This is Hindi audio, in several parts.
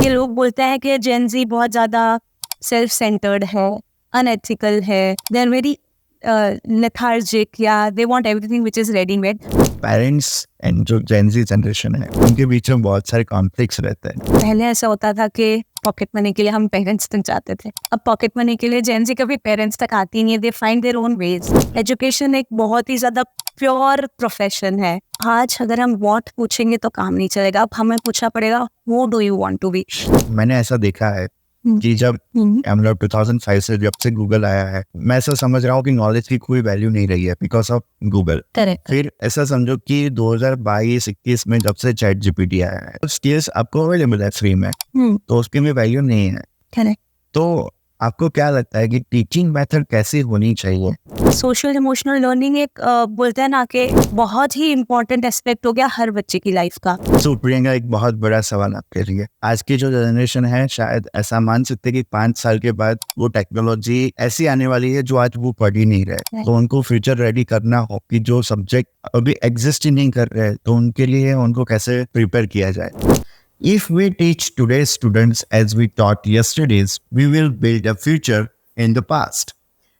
ये लोग बोलते हैं कि जेन जी बहुत ज़्यादा सेल्फ सेंटर्ड है, अनएथिकल है, दे आर वेरी लेथार्जिक, या they want everything which is readymade. Parents and जो जेन जी जनरेशन है उनके बीच में बहुत सारे कॉन्फ्लिक्ट्स रहते हैं। पहले ऐसा होता था कि पॉकेट मनी के लिए हम पेरेंट्स तक जाते थे, अब पॉकेट मनी के लिए जेन जी कभी पेरेंट्स तक आती नहीं है, they find their own veg. Education एक बहुत ही ज़्यादा प्योर प्रोफेशन है। आज अगर हम व्हाट पूछेंगे तो काम नहीं चलेगा, अब हमें पूछना पड़ेगा who do you want to be. मैंने ऐसा देखा है कि जब हम लोग 2005 से जब से गूगल आया है, मैं ऐसा समझ रहा हूँ कि नॉलेज की कोई वैल्यू नहीं रही है बिकॉज ऑफ गूगल। करेक्ट। फिर ऐसा समझो कि 2022-21 में जब से चैट जीपीटी आया है, स्किल्स आपको अवेलेबल है फ्री में, तो उसकी भी वैल्यू नहीं है। करेक्ट। तो आपको क्या लगता है कि टीचिंग मेथड कैसी होनी चाहिए? सोशल इमोशनल लर्निंग एक बोलते हैं ना कि बहुत ही इम्पोर्टेंट एस्पेक्ट हो गया हर बच्चे की लाइफ का। तो प्रियंका, एक बहुत बड़ा सवाल आपके लिए, आज की जो जनरेशन है शायद ऐसा मान सकते हैं कि 5 साल के बाद वो टेक्नोलॉजी ऐसी आने वाली है जो आज वो पढ़ ही नहीं रहे, तो उनको फ्यूचर रेडी करना हो कि जो सब्जेक्ट अभी एग्जिस्ट ही नहीं कर रहे, तो उनके लिए उनको कैसे प्रिपेयर किया जाए? If we teach today's students as we taught yesterday's, we will build a future in the past.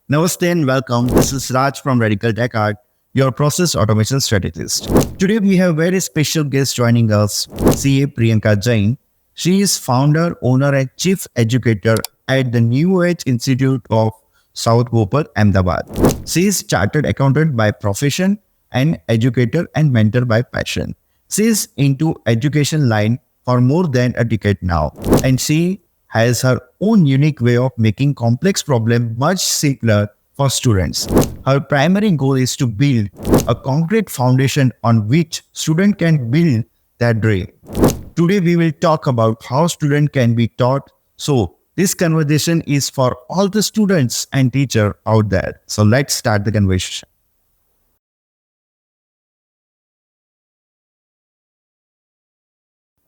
Namaste and welcome. This is Raj from Radical Tech Art, your process automation strategist. Today we have a very special guest joining us, CA Priyanka Jain. She is founder, owner and chief educator at the New Age Institute of South Bhopal, Ahmedabad. She is chartered accountant by profession and educator and mentor by passion. She is into education line for more than a decade now, and she has her own unique way of making complex problems much simpler for students. Her primary goal is to build a concrete foundation on which students can build their dream. Today we will talk about how students can be taught. So this conversation is for all the students and teachers out there. So let's start the conversation.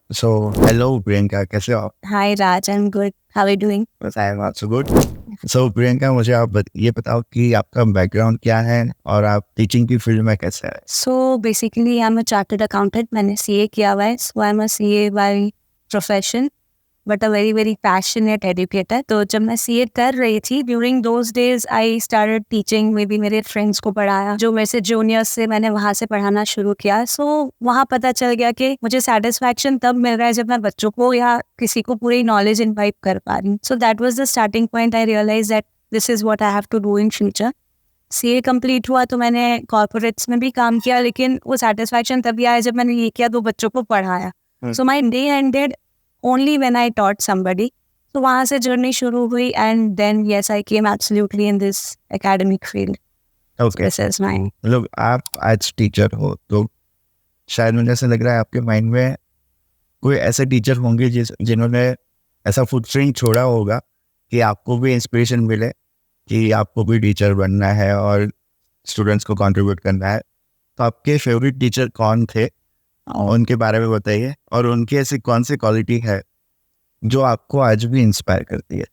So, hello Priyanka, कैसे हो आप? Hi Raj, I'm good. How are you doing? बस I am also good. So Priyanka, मुझे आप ये बताओ कि आपका बैकग्राउंड क्या है और आप टीचिंग की फील्ड में कैसे है? So basically I'm a chartered accountant. मैंने CA किया हुआ है, so I'm a CA by profession, but a very very passionate educator. तो जब मैं CA कर रही थी, during those days I started teaching, maybe मेरे फ्रेंड्स को पढ़ाया, जो मेरे से जूनियर्स से मैंने वहाँ से पढ़ाना शुरू किया। So वहाँ पता चल गया कि मुझे सेटिस्फैक्शन तब मिल रहा है जब मैं बच्चों को या किसी को पूरी नॉलेज इनवाइट कर पा रही हूँ। So that was the starting point. I realized that this is what I have to do in future. CA complete हुआ तो मैंने कॉर्पोरेट्स में भी काम किया, लेकिन वो सेटिस्फैक्शन तभी आया जब मैंने ये किया, दो बच्चों को पढ़ाया। So my day ended only when I taught somebody. तो वहाँ से जर्नी शुरू हुई, and then yes I came absolutely in this academic field. Okay, this is my. मतलब आप आज टीचर हो, तो शायद मुझे ऐसा लग रहा है आपके माइंड में कोई ऐसे टीचर होंगे जिन्होंने ऐसा फुटप्रिंट छोड़ा होगा कि आपको भी इंस्पिरेशन मिले कि आपको भी टीचर बनना है और स्टूडेंट्स को कंट्रीब्यूट करना है। तो आपके फेवरेट टीचर कौन थे, उनके बारे में बताइए, और उनकी ऐसी कौन सी क्वालिटी है जो आपको आज भी इंस्पायर करती है?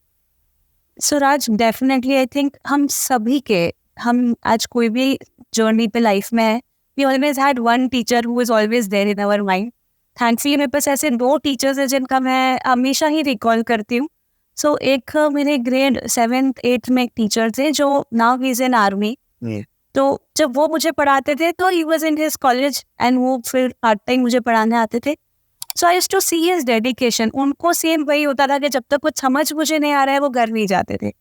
सो राज, डेफिनेटली आई थिंक हम आज कोई भी जर्नी पे लाइफ में है, we always had one teacher who is always there in our mind. Thankfully मेरे पास ऐसे दो टीचर्स हैं जिनका मैं हमेशा ही रिकॉल करती हूँ। सो एक मेरे ग्रेड 7th 8th में एक टीचर थे जो now he is in army. तो जब वो मुझे पढ़ाते थे तो he was in his college, and वो फिर पार्ट टाइम मुझे पढ़ाने आते थे। So I used to see his dedication. उनको सेम वही होता था कि जब तक कुछ समझ मुझे नहीं आ रहा है वो घर नहीं जाते थे।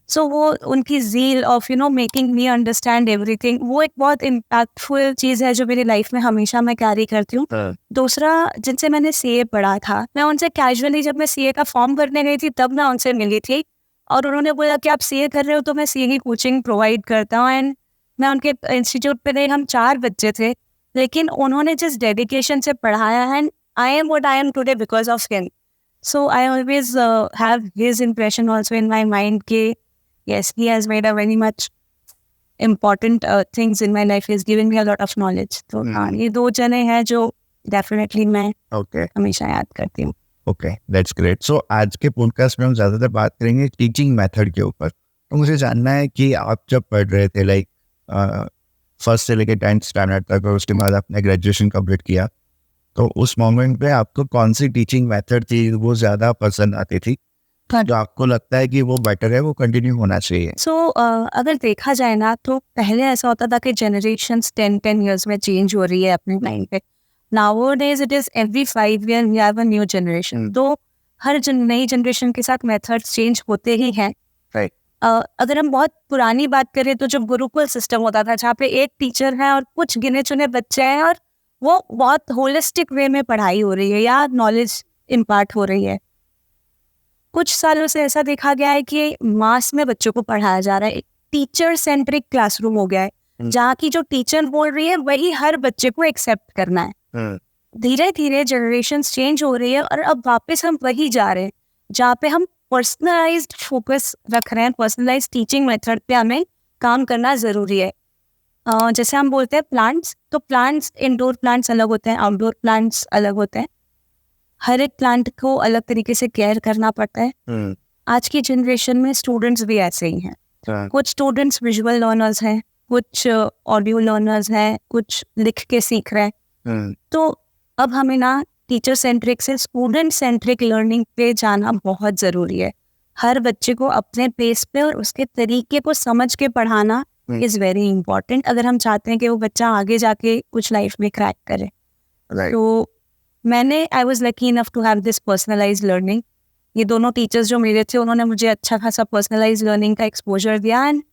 सो वो उनकी zeal of making me understand everything, वो एक बहुत इम्पैक्टफुल चीज़ है जो मेरी लाइफ में हमेशा मैं कैरी करती हूँ। दूसरा, जिनसे मैंने CA पढ़ा था, मैं उनसे कैजुअली जब मैं CA का फॉर्म भरने गई थी तब मैं उनसे मिली थी, और उन्होंने बोला कि आप CA कर रहे हो तो मैं CA की कोचिंग प्रोवाइड करता हूँ। एंड मैं उनके इंस्टीट्यूट पे गई, हम 4 बच्चे थे, लेकिन उन्होंने जिस डेडिकेशन से पढ़ाया है, I am what I am today because of him. So I always have his impression also in my mind कि yes, he has made a very much important things in my life. He's given me a lot of knowledge. तो हाँ, ये दो जने हैं जो definitely मैं हमेशा याद करती हूँ। Okay, that's great. सो आज के पॉडकास्ट में हम ज़्यादातर बात करेंगे टीचिंग मेथड के ऊपर। तो मुझे जानना है कि आप जब पढ़ रहे थे, लाइक फर्स्ट से लेकर 10th स्टैंडर्ड तक, और उसके बाद आपने ग्रेजुएशन कंप्लीट किया, तो उस मोमेंट पे आपको कौन सी टीचिंग मेथड थी वो ज़्यादा पसंद आती थी, जो आपको लगता है कि वो बेटर है, वो कंटिन्यू होना चाहिए? अगर देखा जाए ना, तो पहले ऐसा होता था कि जनरेशन्स 10 years में चेंज हो रही है अपने टाइम पे. Nowadays it is every 5 years we have a new generation. तो हर नई जनरेशन के साथ मेथड्स चेंज होते ही हैं. Right. अगर हम बहुत पुरानी बात करें तो जो गुरुकुल सिस्टम होता था, जहाँ पे एक टीचर है और कुछ गिने चुने बच्चे हैं, और वो बहुत होलिस्टिक वे में पढ़ाई हो रही है या नॉलेज इम्पार्ट हो रही है. कुछ सालों से ऐसा देखा गया है कि मास में बच्चों को पढ़ाया जा रहा है. एक टीचर सेंट्रिक क्लासरूम हो गया है, जहाँ की जो टीचर बोल रही है वही हर बच्चे को एक्सेप्ट करना है. धीरे धीरे जनरेशन्स चेंज हो रही है और अब वापस हम वही जा रहे हैं जहाँ पे हम पर्सनलाइज्ड फोकस रख रहे हैं. पर्सनलाइज्ड टीचिंग मेथड पे हमें काम करना ज़रूरी है. जैसे हम बोलते हैं प्लांट्स, तो प्लांट्स, इंडोर प्लांट्स अलग होते हैं, आउटडोर प्लांट्स अलग होते हैं. हर एक प्लांट को अलग तरीके से केयर करना पड़ता है. आज की जनरेशन में स्टूडेंट्स भी ऐसे ही हैं. कुछ स्टूडेंट्स विजुअल लर्नर्स हैं, कुछ ऑडियो लर्नर्स हैं, कुछ लिख के सीख रहे हैं. तो अब हमें ना टीचर सेंट्रिक से स्टूडेंट सेंट्रिक लर्निंग पे जाना बहुत ज़रूरी है. हर बच्चे को अपने पेस पे और उसके तरीके को समझ के पढ़ाना इज़ वेरी इंपॉर्टेंट, अगर हम चाहते हैं कि वो बच्चा आगे जाके कुछ लाइफ में क्रैक करे. तो I was lucky enough to have this personalised learning. ये दोनों टीचर्स जो मेरे थे, उन्होंने मुझे अच्छा खासा पर्सनलाइज्ड लर्निंग का एक्सपोजर दिया, एंड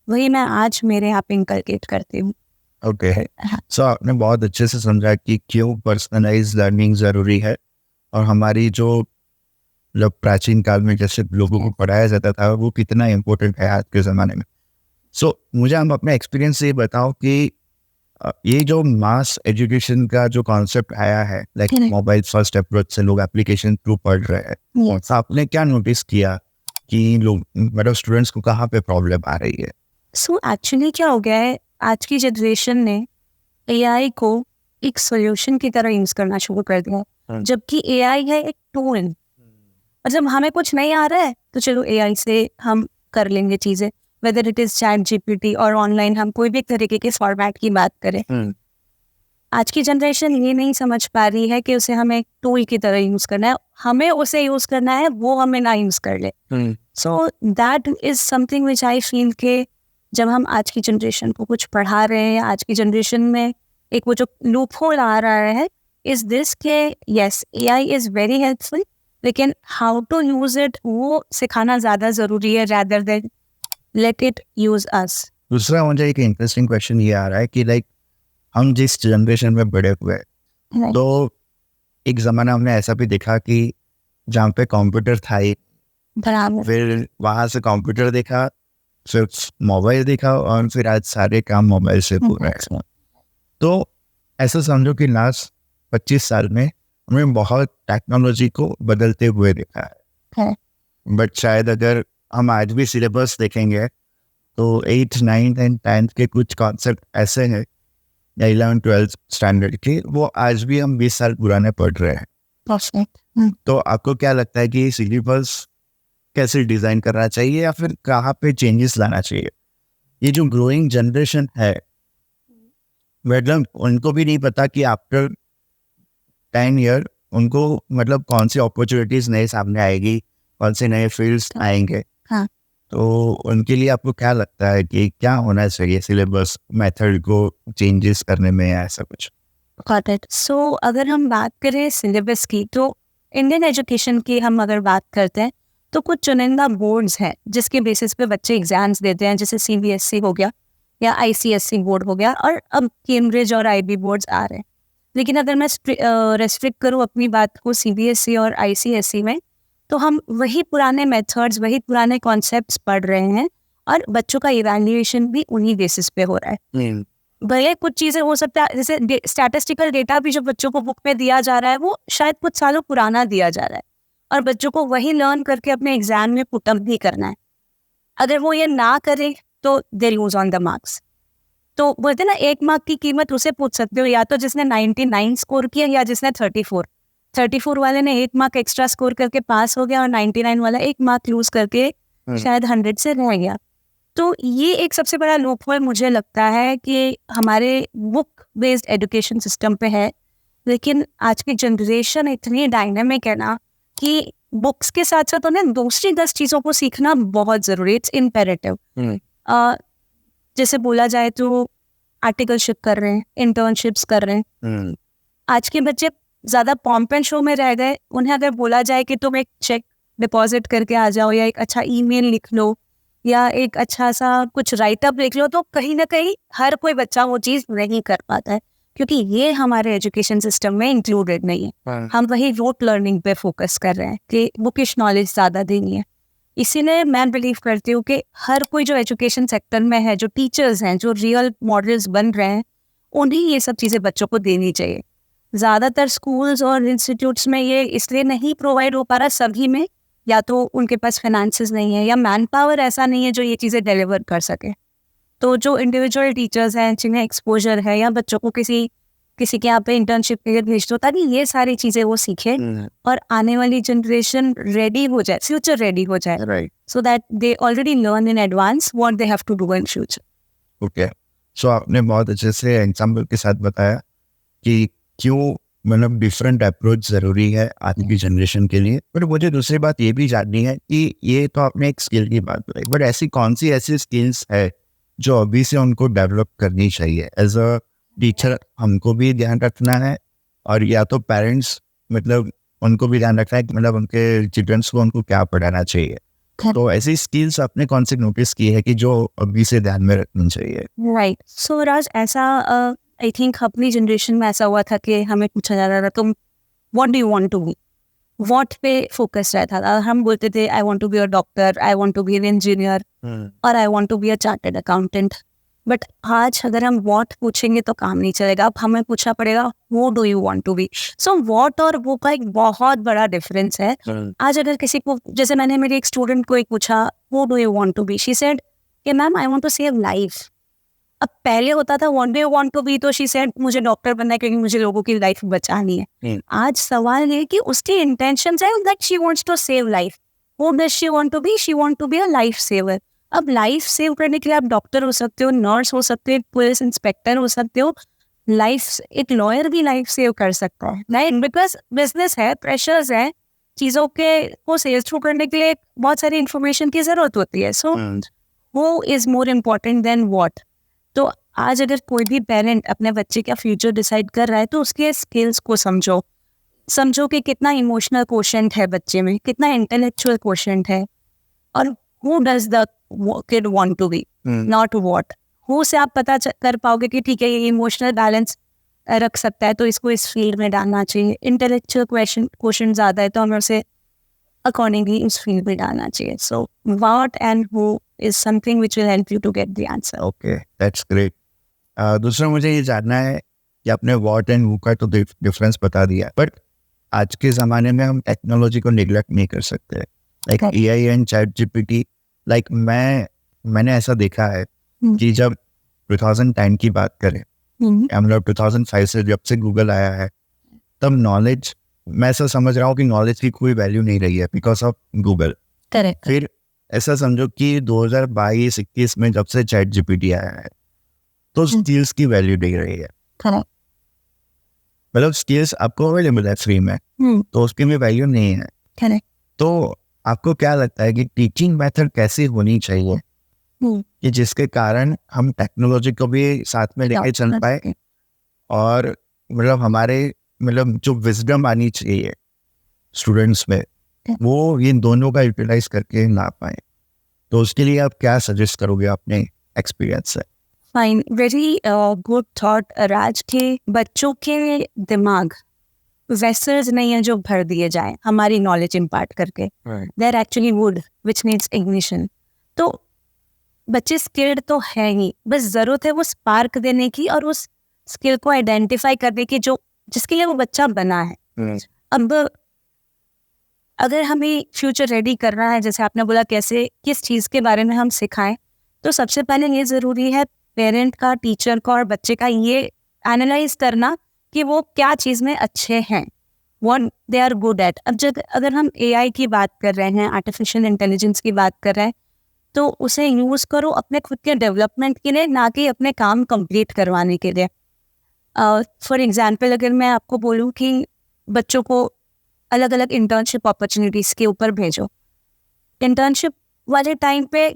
वही मैं आज मेरे यहाँ पे इंकलकेट करती हूँ. ओके, सो आपने बहुत अच्छे से समझा कि क्यों पर्सनलाइज्ड लर्निंग ज़रूरी है, और हमारी जो मतलब प्राचीन काल में जैसे लोगों को पढ़ाया जाता था वो कितना इम्पोर्टेंट है आज के ज़माने में. सो मुझे हम अपने एक्सपीरियंस से ये बताओ कि ये जो मास एजुकेशन का जो कॉन्सेप्ट आया है, लाइक मोबाइल फर्स्ट अप्रोच से लोग एप्लीकेशन थ्रू पढ़ रहे हैं, तो आपने क्या नोटिस किया कि लोग, मतलब स्टूडेंट्स को कहाँ पे प्रॉब्लम आ रही है? सो एक्चुअली क्या हो गया है, आज की जनरेशन ने एआई को एक सॉल्यूशन की तरह यूज करना शुरू कर दिया, जबकि एआई है एक टूल. और जब हमें कुछ नहीं आ रहा है तो चलो एआई से हम कर लेंगे चीजें, whether it is chat GPT और ऑनलाइन हम कोई भी तरीके के फॉर्मेट की बात करें. आज की जनरेशन ये नहीं समझ पा रही है कि उसे हमें एक टूल की तरह यूज करना है, हमें उसे यूज करना है, वो हमें ना यूज कर ले. So that is something which I feel के जब हम आज की जनरेशन को कुछ पढ़ा रहे हैं, आज की जनरेशन में एक वो जो लूप होल आ रहा है, इज दिस के yes AI is very helpful, लेकिन हाउ टू यूज इट वो सिखाना ज़्यादा ज़रूरी है, rather than let it use us. दूसरा मुझे एक इंटरेस्टिंग क्वेश्चन ये आ रहा है कि लाइक हम जिस जनरेशन में बड़े हुए हैं, तो एक ज़माना हमने ऐसा भी देखा कि जहाँ पे कंप्यूटर था ही, फिर वहाँ से कंप्यूटर देखा, फिर मोबाइल देखा, और फिर आज सारे काम मोबाइल से हो रहे हैं. तो ऐसा समझो कि लास्ट 25 साल में हमने बहुत टेक्नोलॉजी को बदलते हुए देखा है. बट शायद अगर हम आज भी सिलेबस देखेंगे तो 8th 9th एंड 10th के कुछ कॉन्सेप्ट ऐसे हैं, या 11th 12th स्टैंडर्ड के, वो आज भी हम 20 साल पुराने पढ़ रहे हैं. तो आपको क्या लगता है कि सिलेबस कैसे डिज़ाइन करना चाहिए, या फिर कहाँ पे चेंजेस लाना चाहिए? ये जो ग्रोइंग जनरेशन है, मतलब उनको भी नहीं पता कि आफ्टर 10 ईयर उनको मतलब कौन सी अपॉर्चुनिटीज़ नए सामने आएगी, कौन से नए फील्ड्स आएंगे. तो उनके लिए आपको क्या लगता है कि क्या होना चाहिए सिलेबस मेथड को चेंजेस करने में, या ऐसा कुछ? सो अगर हम बात करें सिलेबस की, तो इंडियन एजुकेशन की हम अगर बात करते हैं तो कुछ चुनिंदा बोर्ड्स हैं जिसके बेसिस पे बच्चे एग्जाम्स देते हैं, जैसे सीबीएसई हो गया या आईसीएसई बोर्ड हो गया, और अब कैम्ब्रिज और आईबी बोर्ड्स आ रहे हैं. लेकिन अगर मैं रेस्ट्रिक्ट करूँ अपनी बात को सीबीएसई और आईसीएसई में, तो हम वही पुराने मेथड्स, वही पुराने कॉन्सेप्ट्स पढ़ रहे हैं, और बच्चों का इवैल्यूएशन भी उन्हीं बेसिस पे हो रहा है. भले कुछ चीज़ें हो सकता है, जैसे स्टैटिस्टिकल डेटा भी जो बच्चों को बुक में दिया जा रहा है वो शायद कुछ सालों पुराना दिया जा रहा है, और बच्चों को वही लर्न करके अपने एग्जाम में पुट अप भी करना है. अगर वो ये ना करे तो they lose on the marks. तो बोलते ना, 1 मार्क की कीमत उसे पूछ सकते हो, या तो जिसने 99 स्कोर किया या जिसने 34 वाले ने 1 मार्क एक्स्ट्रा स्कोर करके पास हो गया, और 99 वाला 1 मार्क लूज करके शायद 100 से रह गया. तो ये एक सबसे बड़ा लूपहोल मुझे लगता है कि हमारे बुक बेस्ड एजुकेशन सिस्टम पे है, लेकिन आज की जनरेशन इतनी डायनामिक है ना कि बुक्स के साथ साथ उन्हें दूसरी 10 चीज़ों को सीखना बहुत ज़रूरी है, इट्स इम्पेरेटिव। जैसे बोला जाए तो आर्टिकलशिप कर रहे हैं, इंटर्नशिप्स कर रहे हैं। आज के बच्चे ज़्यादा पॉम्प एंड शो में रह गए। उन्हें अगर बोला जाए कि तुम एक चेक डिपॉजिट करके आ जाओ या एक अच्छा ईमेल लिख लो या एक अच्छा सा कुछ राइटअप लिख लो, तो कहीं ना कहीं हर कोई बच्चा वो चीज़ नहीं कर पाता है, क्योंकि ये हमारे एजुकेशन सिस्टम में इंक्लूडेड नहीं है। हम वही रोट लर्निंग पे फोकस कर रहे हैं कि बुकिश नॉलेज ज़्यादा देनी है। इसीलिए मैं बिलीव करती हूँ कि हर कोई जो एजुकेशन सेक्टर में है, जो टीचर्स हैं, जो रियल मॉडल्स बन रहे हैं, उन्हें ये सब चीज़ें बच्चों को देनी चाहिए। ज़्यादातर स्कूल्स और इंस्टीट्यूट्स में ये इसलिए नहीं प्रोवाइड हो पा रहा सभी में, या तो उनके पास फाइनेंसेस नहीं है या मैन पावर ऐसा नहीं है जो ये चीज़ें डिलीवर कर सके। तो जो इंडिविजुअल टीचर्स हैं जिन्हें एक्सपोजर है, या बच्चों को किसी के यहाँ पे इंटर्नशिप के लिए भेज दो ताकि ये सारी चीज़ें वो सीखे और आने वाली जनरेशन रेडी हो जाए, फ्यूचर रेडी हो जाए, right. So that they already learn in advance what they have to do in future. Okay, so आपने बहुत अच्छे से एग्जाम्पल के साथ बताया कि क्यों मतलब डिफरेंट अप्रोच ज़रूरी है आज की जनरेशन के लिए। बट मुझे दूसरी बात ये भी जाननी है कि ये तो आपने एक स्किल की बात बताई, बट ऐसी कौन सी ऐसी स्किल्स है जो अभी से उनको डेवलप करनी चाहिए? एज अ टीचर हमको भी ध्यान रखना है, और या तो पेरेंट्स मतलब उनको भी ध्यान रखना है कि मतलब उनके चिल्ड्रंस को उनको क्या पढ़ाना चाहिए। तो ऐसी स्किल्स आपने कौन सी नोटिस की है कि जो अभी से ध्यान में रखनी चाहिए? राइट, सो राज, ऐसा आई थिंक अपनी जनरेशन में ऐसा हुआ था कि हमें पूछा जा रहा था तुम what do you want to be, what पे फोकस रहता था। हम बोलते थे I want to be a doctor, I want to be an engineer, और I want to be a chartered accountant. But आज अगर हम व्हाट पूछेंगे तो काम नहीं चलेगा। अब हमें पूछना पड़ेगा वो do you want to be. So what और वो का एक बहुत बड़ा डिफरेंस है। आज अगर किसी को, जैसे मैंने मेरी एक स्टूडेंट को एक पूछा वो do you want to be, she said कि ma'am I want to save life. अब पहले होता था what do you want to be, तो शी सेड मुझे डॉक्टर बनना है क्योंकि मुझे लोगों की लाइफ बचानी है। आज सवाल है कि उसकी इंटेंशन है that she wants to save life. Who does she want to be? She want to be a life saver. अब लाइफ सेव करने के लिए आप डॉक्टर हो सकते हो, नर्स हो सकते हो, पुलिस इंस्पेक्टर हो सकते हो, लाइफ एक लॉयर भी लाइफ सेव कर सकता है, राइट? बिकॉज बिजनेस है, प्रेशर्स है, चीज़ों के को सेल्स थ्रू करने के लिए बहुत सारी इंफॉर्मेशन की ज़रूरत होती है। सो वो is more important than what. तो आज अगर कोई भी पेरेंट अपने बच्चे का फ्यूचर डिसाइड कर रहा है तो उसके स्किल्स को समझो कि कितना इमोशनल क्वोशेंट है बच्चे में, कितना इंटेलेक्चुअल क्वोशेंट है, और who does the kid want to be, not what. Who से आप पता कर पाओगे कि ठीक है ये इमोशनल बैलेंस रख सकता है तो इसको इस फील्ड में डालना चाहिए। इंटेलेक्चुअल क्वोशेंट ज़्यादा है तो हमें उसे अकॉर्डिंगली इस फील्ड में डालना चाहिए। So what and who is something which will help you to get the answer. Okay, that's great. दूसरा मुझे ये जानना है कि आपने व्हाट एंड हु का तो डिफरेंस बता दिया, बट आज के ज़माने में हम टेक्नोलॉजी को निगलेक्ट नहीं कर सकते। Like AI and ChatGPT, like मैंने ऐसा देखा है कि जब 2010 की बात करें, मतलब 2005 से जब से गूगल आया है, तब नॉलेज, मैं ऐसा समझ रहा हूँ कि नॉलेज की कोई वैल्यू नहीं रही है बिकॉज ऑफ गूगल। करेक्ट। फिर ऐसा समझो कि 2022-21 में जब से ChatGPT आया है तो स्किल्स की वैल्यू नहीं रही है। करेक्ट। मतलब स्किल्स आपको अवेलेबल है फ्री में, तो उसकी भी वैल्यू नहीं है। करेक्ट। तो आपको क्या लगता है कि टीचिंग मेथड कैसी होनी चाहिए कि जिसके कारण हम टेक्नोलॉजी को भी साथ में लेके चल पाए, और मतलब हमारे मतलब जो विजडम आनी चाहिए स्टूडेंट्स में वो ये दोनों का यूटिलाइज करके ला पाए? तो उसके लिए आप क्या सजेस्ट करोगे अपने एक्सपीरियंस से? फाइन, वेरी गुड थॉट राज। के बच्चों के दिमाग वेसल्स नहीं है जो भर दिए जाए हमारी नॉलेज इम्पार्ट करके, there actually would which needs ignition. तो बच्चे स्किल्ड तो है ही, बस ज़रूरत है वो स्पार्क देने की और उस स्किल को आइडेंटिफाई करने की जो जिसके लिए वो बच्चा बना है। अब अगर हमें फ्यूचर रेडी करना है, जैसे आपने बोला कैसे किस चीज़ के बारे में हम सिखाएं, तो सबसे पहले ये ज़रूरी है पेरेंट का, टीचर का और बच्चे का ये एनालाइज करना कि वो क्या चीज़ में अच्छे हैं, what they are good at. अब जब अगर हम AI की बात कर रहे हैं, आर्टिफिशियल इंटेलिजेंस की बात कर रहे हैं, तो उसे यूज़ करो अपने खुद के डेवलपमेंट के लिए, ना कि अपने काम कंप्लीट करवाने के लिए। फॉर एग्जांपल अगर मैं आपको बोलूँ कि बच्चों को अलग अलग इंटर्नशिप अपॉर्चुनिटीज़ के ऊपर भेजो, इंटर्नशिप वाले टाइम पे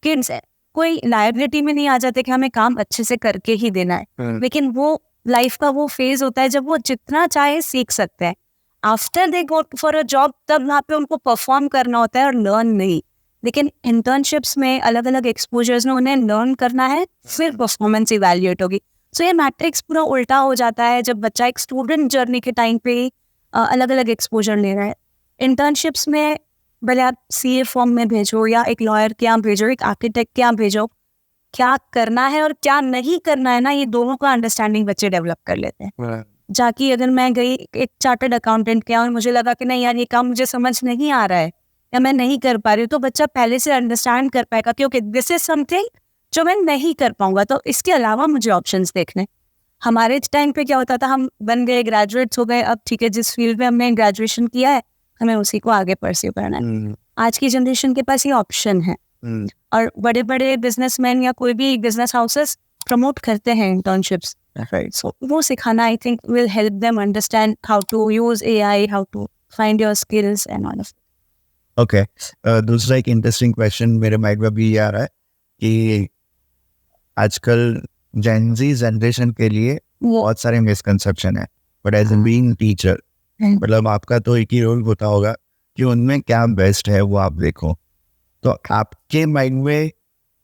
किड्स कोई लायबिलिटी में नहीं आ जाते कि हमें काम अच्छे से करके ही देना है, लेकिन वो लाइफ का वो फेज होता है जब वो जितना चाहे सीख सकते हैं. After they go for a job तब वहाँ पे उनको परफॉर्म करना होता है और लर्न नहीं. लेकिन इंटर्नशिप्स में अलग अलग एक्सपोजर्स में उन्हें लर्न करना है, फिर परफॉर्मेंस इवैल्यूएट होगी. सो ये मैट्रिक्स पूरा उल्टा हो जाता है जब बच्चा एक स्टूडेंट जर्नी के टाइम पे अलग अलग एक्सपोजर ले रहा है. इंटर्नशिप्स में भले आप CA फॉर्म में भेजो या एक लॉयर के यहाँ भेजो, एक आर्किटेक्ट के यहाँ भेजो, क्या करना है और क्या नहीं करना है ना, ये दोनों का अंडरस्टैंडिंग बच्चे डेवलप कर लेते हैं. जाकि अगर मैं गई एक चार्टर्ड अकाउंटेंट के यहाँ और मुझे लगा कि नहीं यार ये काम मुझे समझ नहीं आ रहा है या मैं नहीं कर पा रही हूँ, तो बच्चा पहले से अंडरस्टैंड कर पाएगा कि ओके दिस इज समथिंग जो मैं नहीं कर पाऊंगा, तो इसके अलावा मुझे ऑप्शंस देखने. हमारे टाइम पे क्या होता था, हम बन गए, ग्रेजुएट्स हो गए, अब ठीक है जिस फील्ड में हमने ग्रेजुएशन किया है हमें उसी को आगे परस्यू करना है. आज की जनरेशन के पास ये ऑप्शन है और बड़े बड़े बिजनेसमैन या कोई भी बिजनेस हाउसेस प्रमोट करते हैं इंटर्नशिप्स. So वो सिखाना I think will help them understand how to use AI, how to find your skills and all of. Okay, दूसरा एक इंटरेस्टिंग क्वेश्चन मेरे माइंड में भी आ रहा है कि आजकल जेन ज़ी जनरेशन के लिए बहुत सारे मिसकंसेप्शन है, but as an being teacher मतलब आपका तो एक ही रोल होता होगा कि उनमें क्या बेस्ट है वो आप देखो. तो आपके माइंड में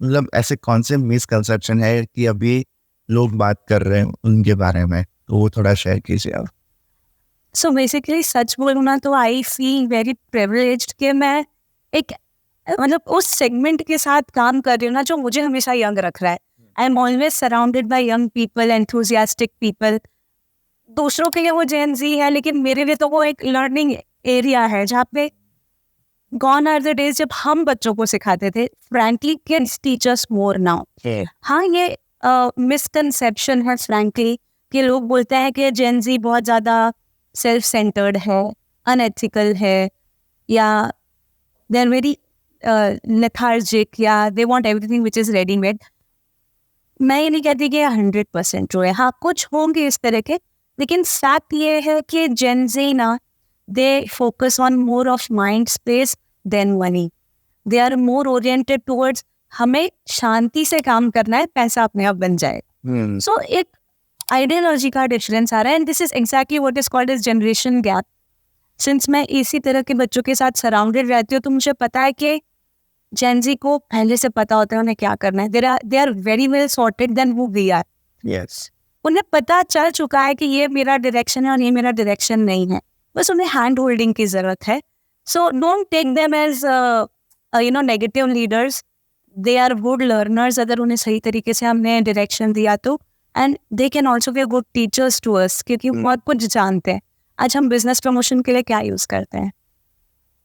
मतलब ऐसे कौन से मिसकंसेप्शन है कि अभी लोग बात कर रहे हैं उनके बारे में, तो वो थोड़ा शेयर कीजिए आप. सो बेसिकली सच बोलूँ ना तो आई फील वेरी प्रिविलेज्ड कि मैं एक मतलब उस सेगमेंट के साथ काम कर रही हूँ ना जो मुझे हमेशा यंग रख रहा है. I am always surrounded by young people, enthusiastic people. दूसरों के लिए वो जेन ज़ी है, लेकिन मेरे लिए तो वो एक लर्निंग एरिया है जहाँ पे गॉन आर द डेज जब हम बच्चों को सिखाते थे. Frankly kids teach us more now. हाँ, ये मिसकंसेप्शन है फ्रैंकली कि लोग बोलते हैं कि जेन ज़ी बहुत ज़्यादा सेल्फ सेंटर्ड है, अनएथिकल है, या दे आर वेरी लेथार्जिक, या they want everything which is readymade. मैं ये नहीं कहती कि 100% ट्रू है, हाँ कुछ होंगे इस तरह के, लेकिन फैक्ट ये है कि जेन ज़ी ना they focus on more of mind space than money. They are more oriented towards हमें शांति से काम करना है, पैसा अपने आप बन जाए. सो एक आइडियोलॉजी का डिफरेंस आ रहा है, and this is exactly what is called age generation gap. Since मैं इसी तरह के बच्चों के साथ सराउंडेड रहती हूँ तो मुझे पता है कि जेन ज़ी को पहले से पता होता है उन्हें क्या करना है. They are very well sorted than who we are. Yes, उन्हें पता चल चुका है कि ये मेरा डायरेक्शन है और ये मेरा डायरेक्शन नहीं है, बस उन्हें हैंड होल्डिंग की जरूरत है. So don't take them as negative leaders. They are good learners अगर उन्हें सही तरीके से हमने डायरेक्शन दिया तो, and they can also be good teachers to us क्योंकि बहुत कुछ जानते हैं. आज हम बिजनेस प्रमोशन के लिए क्या यूज करते हैं,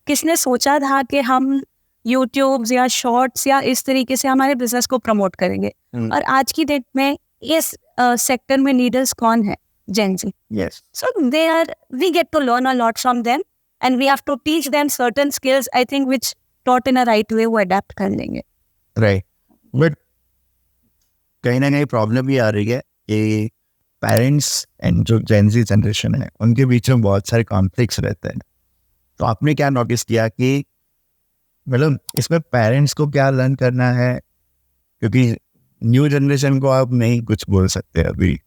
किसने सोचा था कि हम यूट्यूब या शॉर्ट्स या इस तरीके से हमारे बिजनेस को प्रमोट करेंगे. और आज की डेट में इस सेक्टर में लीडर्स कौन है, Gen Z. Yes, so we get to learn a lot from them and we have to teach them certain skills I think which taught in a right way वो अडेप्ट कर लेंगे. राइट. बट कहीं ना कहीं प्रॉब्लम भी आ रही है कि पेरेंट्स एंड जो जेन ज़ी जनरेशन है उनके बीच में बहुत सारे कॉन्फ्लिक्ट्स रहते हैं. तो आपने क्या नोटिस किया कि मतलब इसमें पेरेंट्स को क्या लर्न करना है, क्योंकि न्यू जनरेशन को आप नहीं कुछ बोल सकते अभी,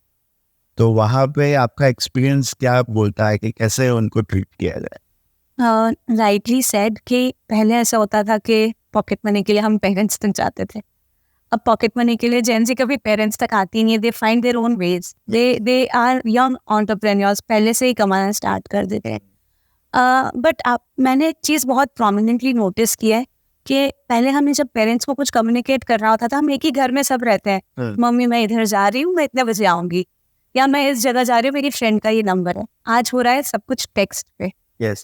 तो वहाँ पे आपका एक्सपीरियंस क्या बोलता है कि कैसे उनको ट्रीट किया जाए? राइटली सेड कि पहले ऐसा होता था कि पॉकेट मनी के लिए हम पेरेंट्स तक जाते थे. अब पॉकेट मनी के लिए जेन ज़ी कभी पेरेंट्स तक आती नहीं है. They find their own ways. They are young entrepreneurs, पहले से ही कमाना स्टार्ट कर देते हैं. बट मैंने एक चीज़ बहुत प्रोमिनेंटली नोटिस की है कि पहले हमें जब पेरेंट्स को कुछ कम्युनिकेट करना होता था, हम एक ही घर में सब रहते हैं. मम्मी मैं इधर जा रही हूँ, मैं इतने बजे आऊँगी, या मैं इस जगह जा रही हूँ, मेरी फ्रेंड का ये नंबर है. आज हो रहा है सब कुछ टेक्स्ट पे,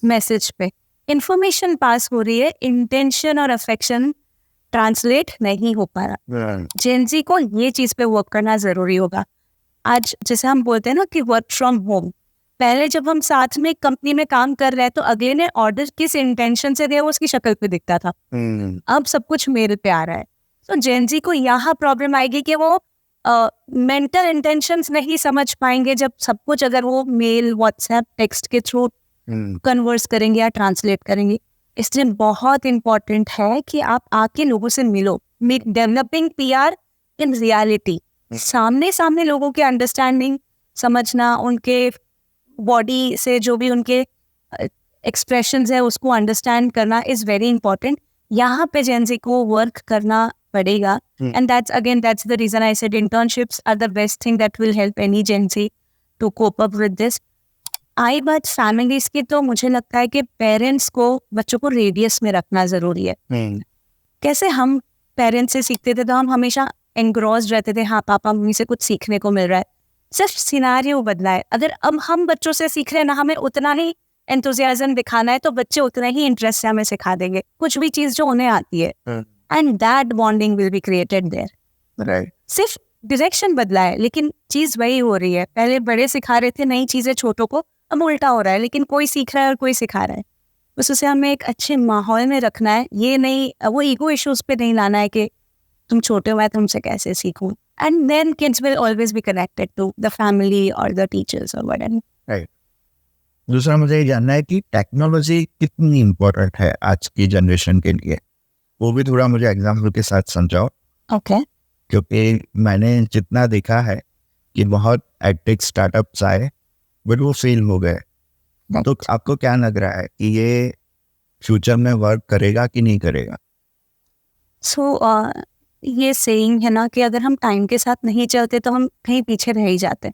मैसेज पे, इंफॉर्मेशन पास हो रही है, इंटेंशन और अफेक्शन ट्रांसलेट नहीं हो पा रहा. जेन ज़ी को ये चीज़ पे वर्क करना ज़रूरी होगा. आज जैसे हम बोलते हैं ना कि वर्क फ्रॉम होम, पहले जब हम साथ में कंपनी में काम कर रहे हैं तो अगले ने ऑर्डर किस इंटेंशन से दिया वो उसकी शक्ल पे दिखता था. अब सब कुछ मेल पे आ रहा है. तो जेन ज़ी को यहाँ प्रॉब्लम आएगी कि वो मेंटल इंटेंशंस नहीं समझ पाएंगे जब सब कुछ अगर वो मेल व्हाट्सएप टेक्स्ट के थ्रू कन्वर्स करेंगे या ट्रांसलेट करेंगे। इसलिए बहुत इम्पोर्टेंट है कि आप आके लोगों से मिलो। डेवलपिंग पीआर इन रियलिटी, सामने सामने लोगों के अंडरस्टैंडिंग समझना, उनके बॉडी से जो भी उनके एक्सप्रेशंस है उसको अंडरस्टैंड करना इज वेरी इंपॉर्टेंट। यहाँ पे जेंजी को वर्क करना पड़ेगा। And that's the reason I said internships are the best thing that will help any Gen Z to cope up with this. I बात फैमिलीज की, तो मुझे लगता है कि पेरेंट्स को बच्चों को रेडियस में रखना जरूरी है। कैसे हम पेरेंट्स से सीखते थे तो हम हमेशा एंग्रॉस्ड रहते थे, हाँ पापा मम्मी से कुछ सीखने को मिल रहा है। सिर्फ सिनारियो बदला है। अगर अब हम बच्चों से सीख रहे हैं ना, हमें उतना ही एंथुसियाज्म दिखाना है तो बच्चे उतना ही इंटरेस्ट से हमें सिखा देंगे कुछ भी चीज जो उन्हें आती है। And that bonding will be created their. Right. सिर्फ डायरेक्शन बदला है लेकिन चीज वही हो रही है। पहले बड़े सिखा रहे थे नई चीजें छोटों को, अब उल्टा हो रहा है, लेकिन कोई सीख रहा है और कोई सिखा रहा है। बस उसे हमें एक अच्छे माहौल में रखना है। ये नहीं, वो ईगो इश्यूज पे नहीं लाना है कि तुम छोटे हो मैं तुमसे कैसे सीखूं। And then kids will always be connected to the family और द टीचर्स और व्हाटएवर। राइट। दूसरा मुझे ये जानना है कि टेक्नोलॉजी कितनी इम्पोर्टेंट है आज की जनरेशन के लिए, वो भी थोड़ा मुझे एग्जाम्पल के साथ समझाओ। ओके। क्योंकि मैंने जितना देखा है कि बहुत एडटेक स्टार्टअप्स आए बट वो फेल हो गए। तो आपको क्या लग रहा है कि ये फ्यूचर में वर्क करेगा कि नहीं करेगा? सो ये सेइंग है ना कि अगर हम टाइम के साथ नहीं चलते तो हम कहीं पीछे रह ही जाते हैं।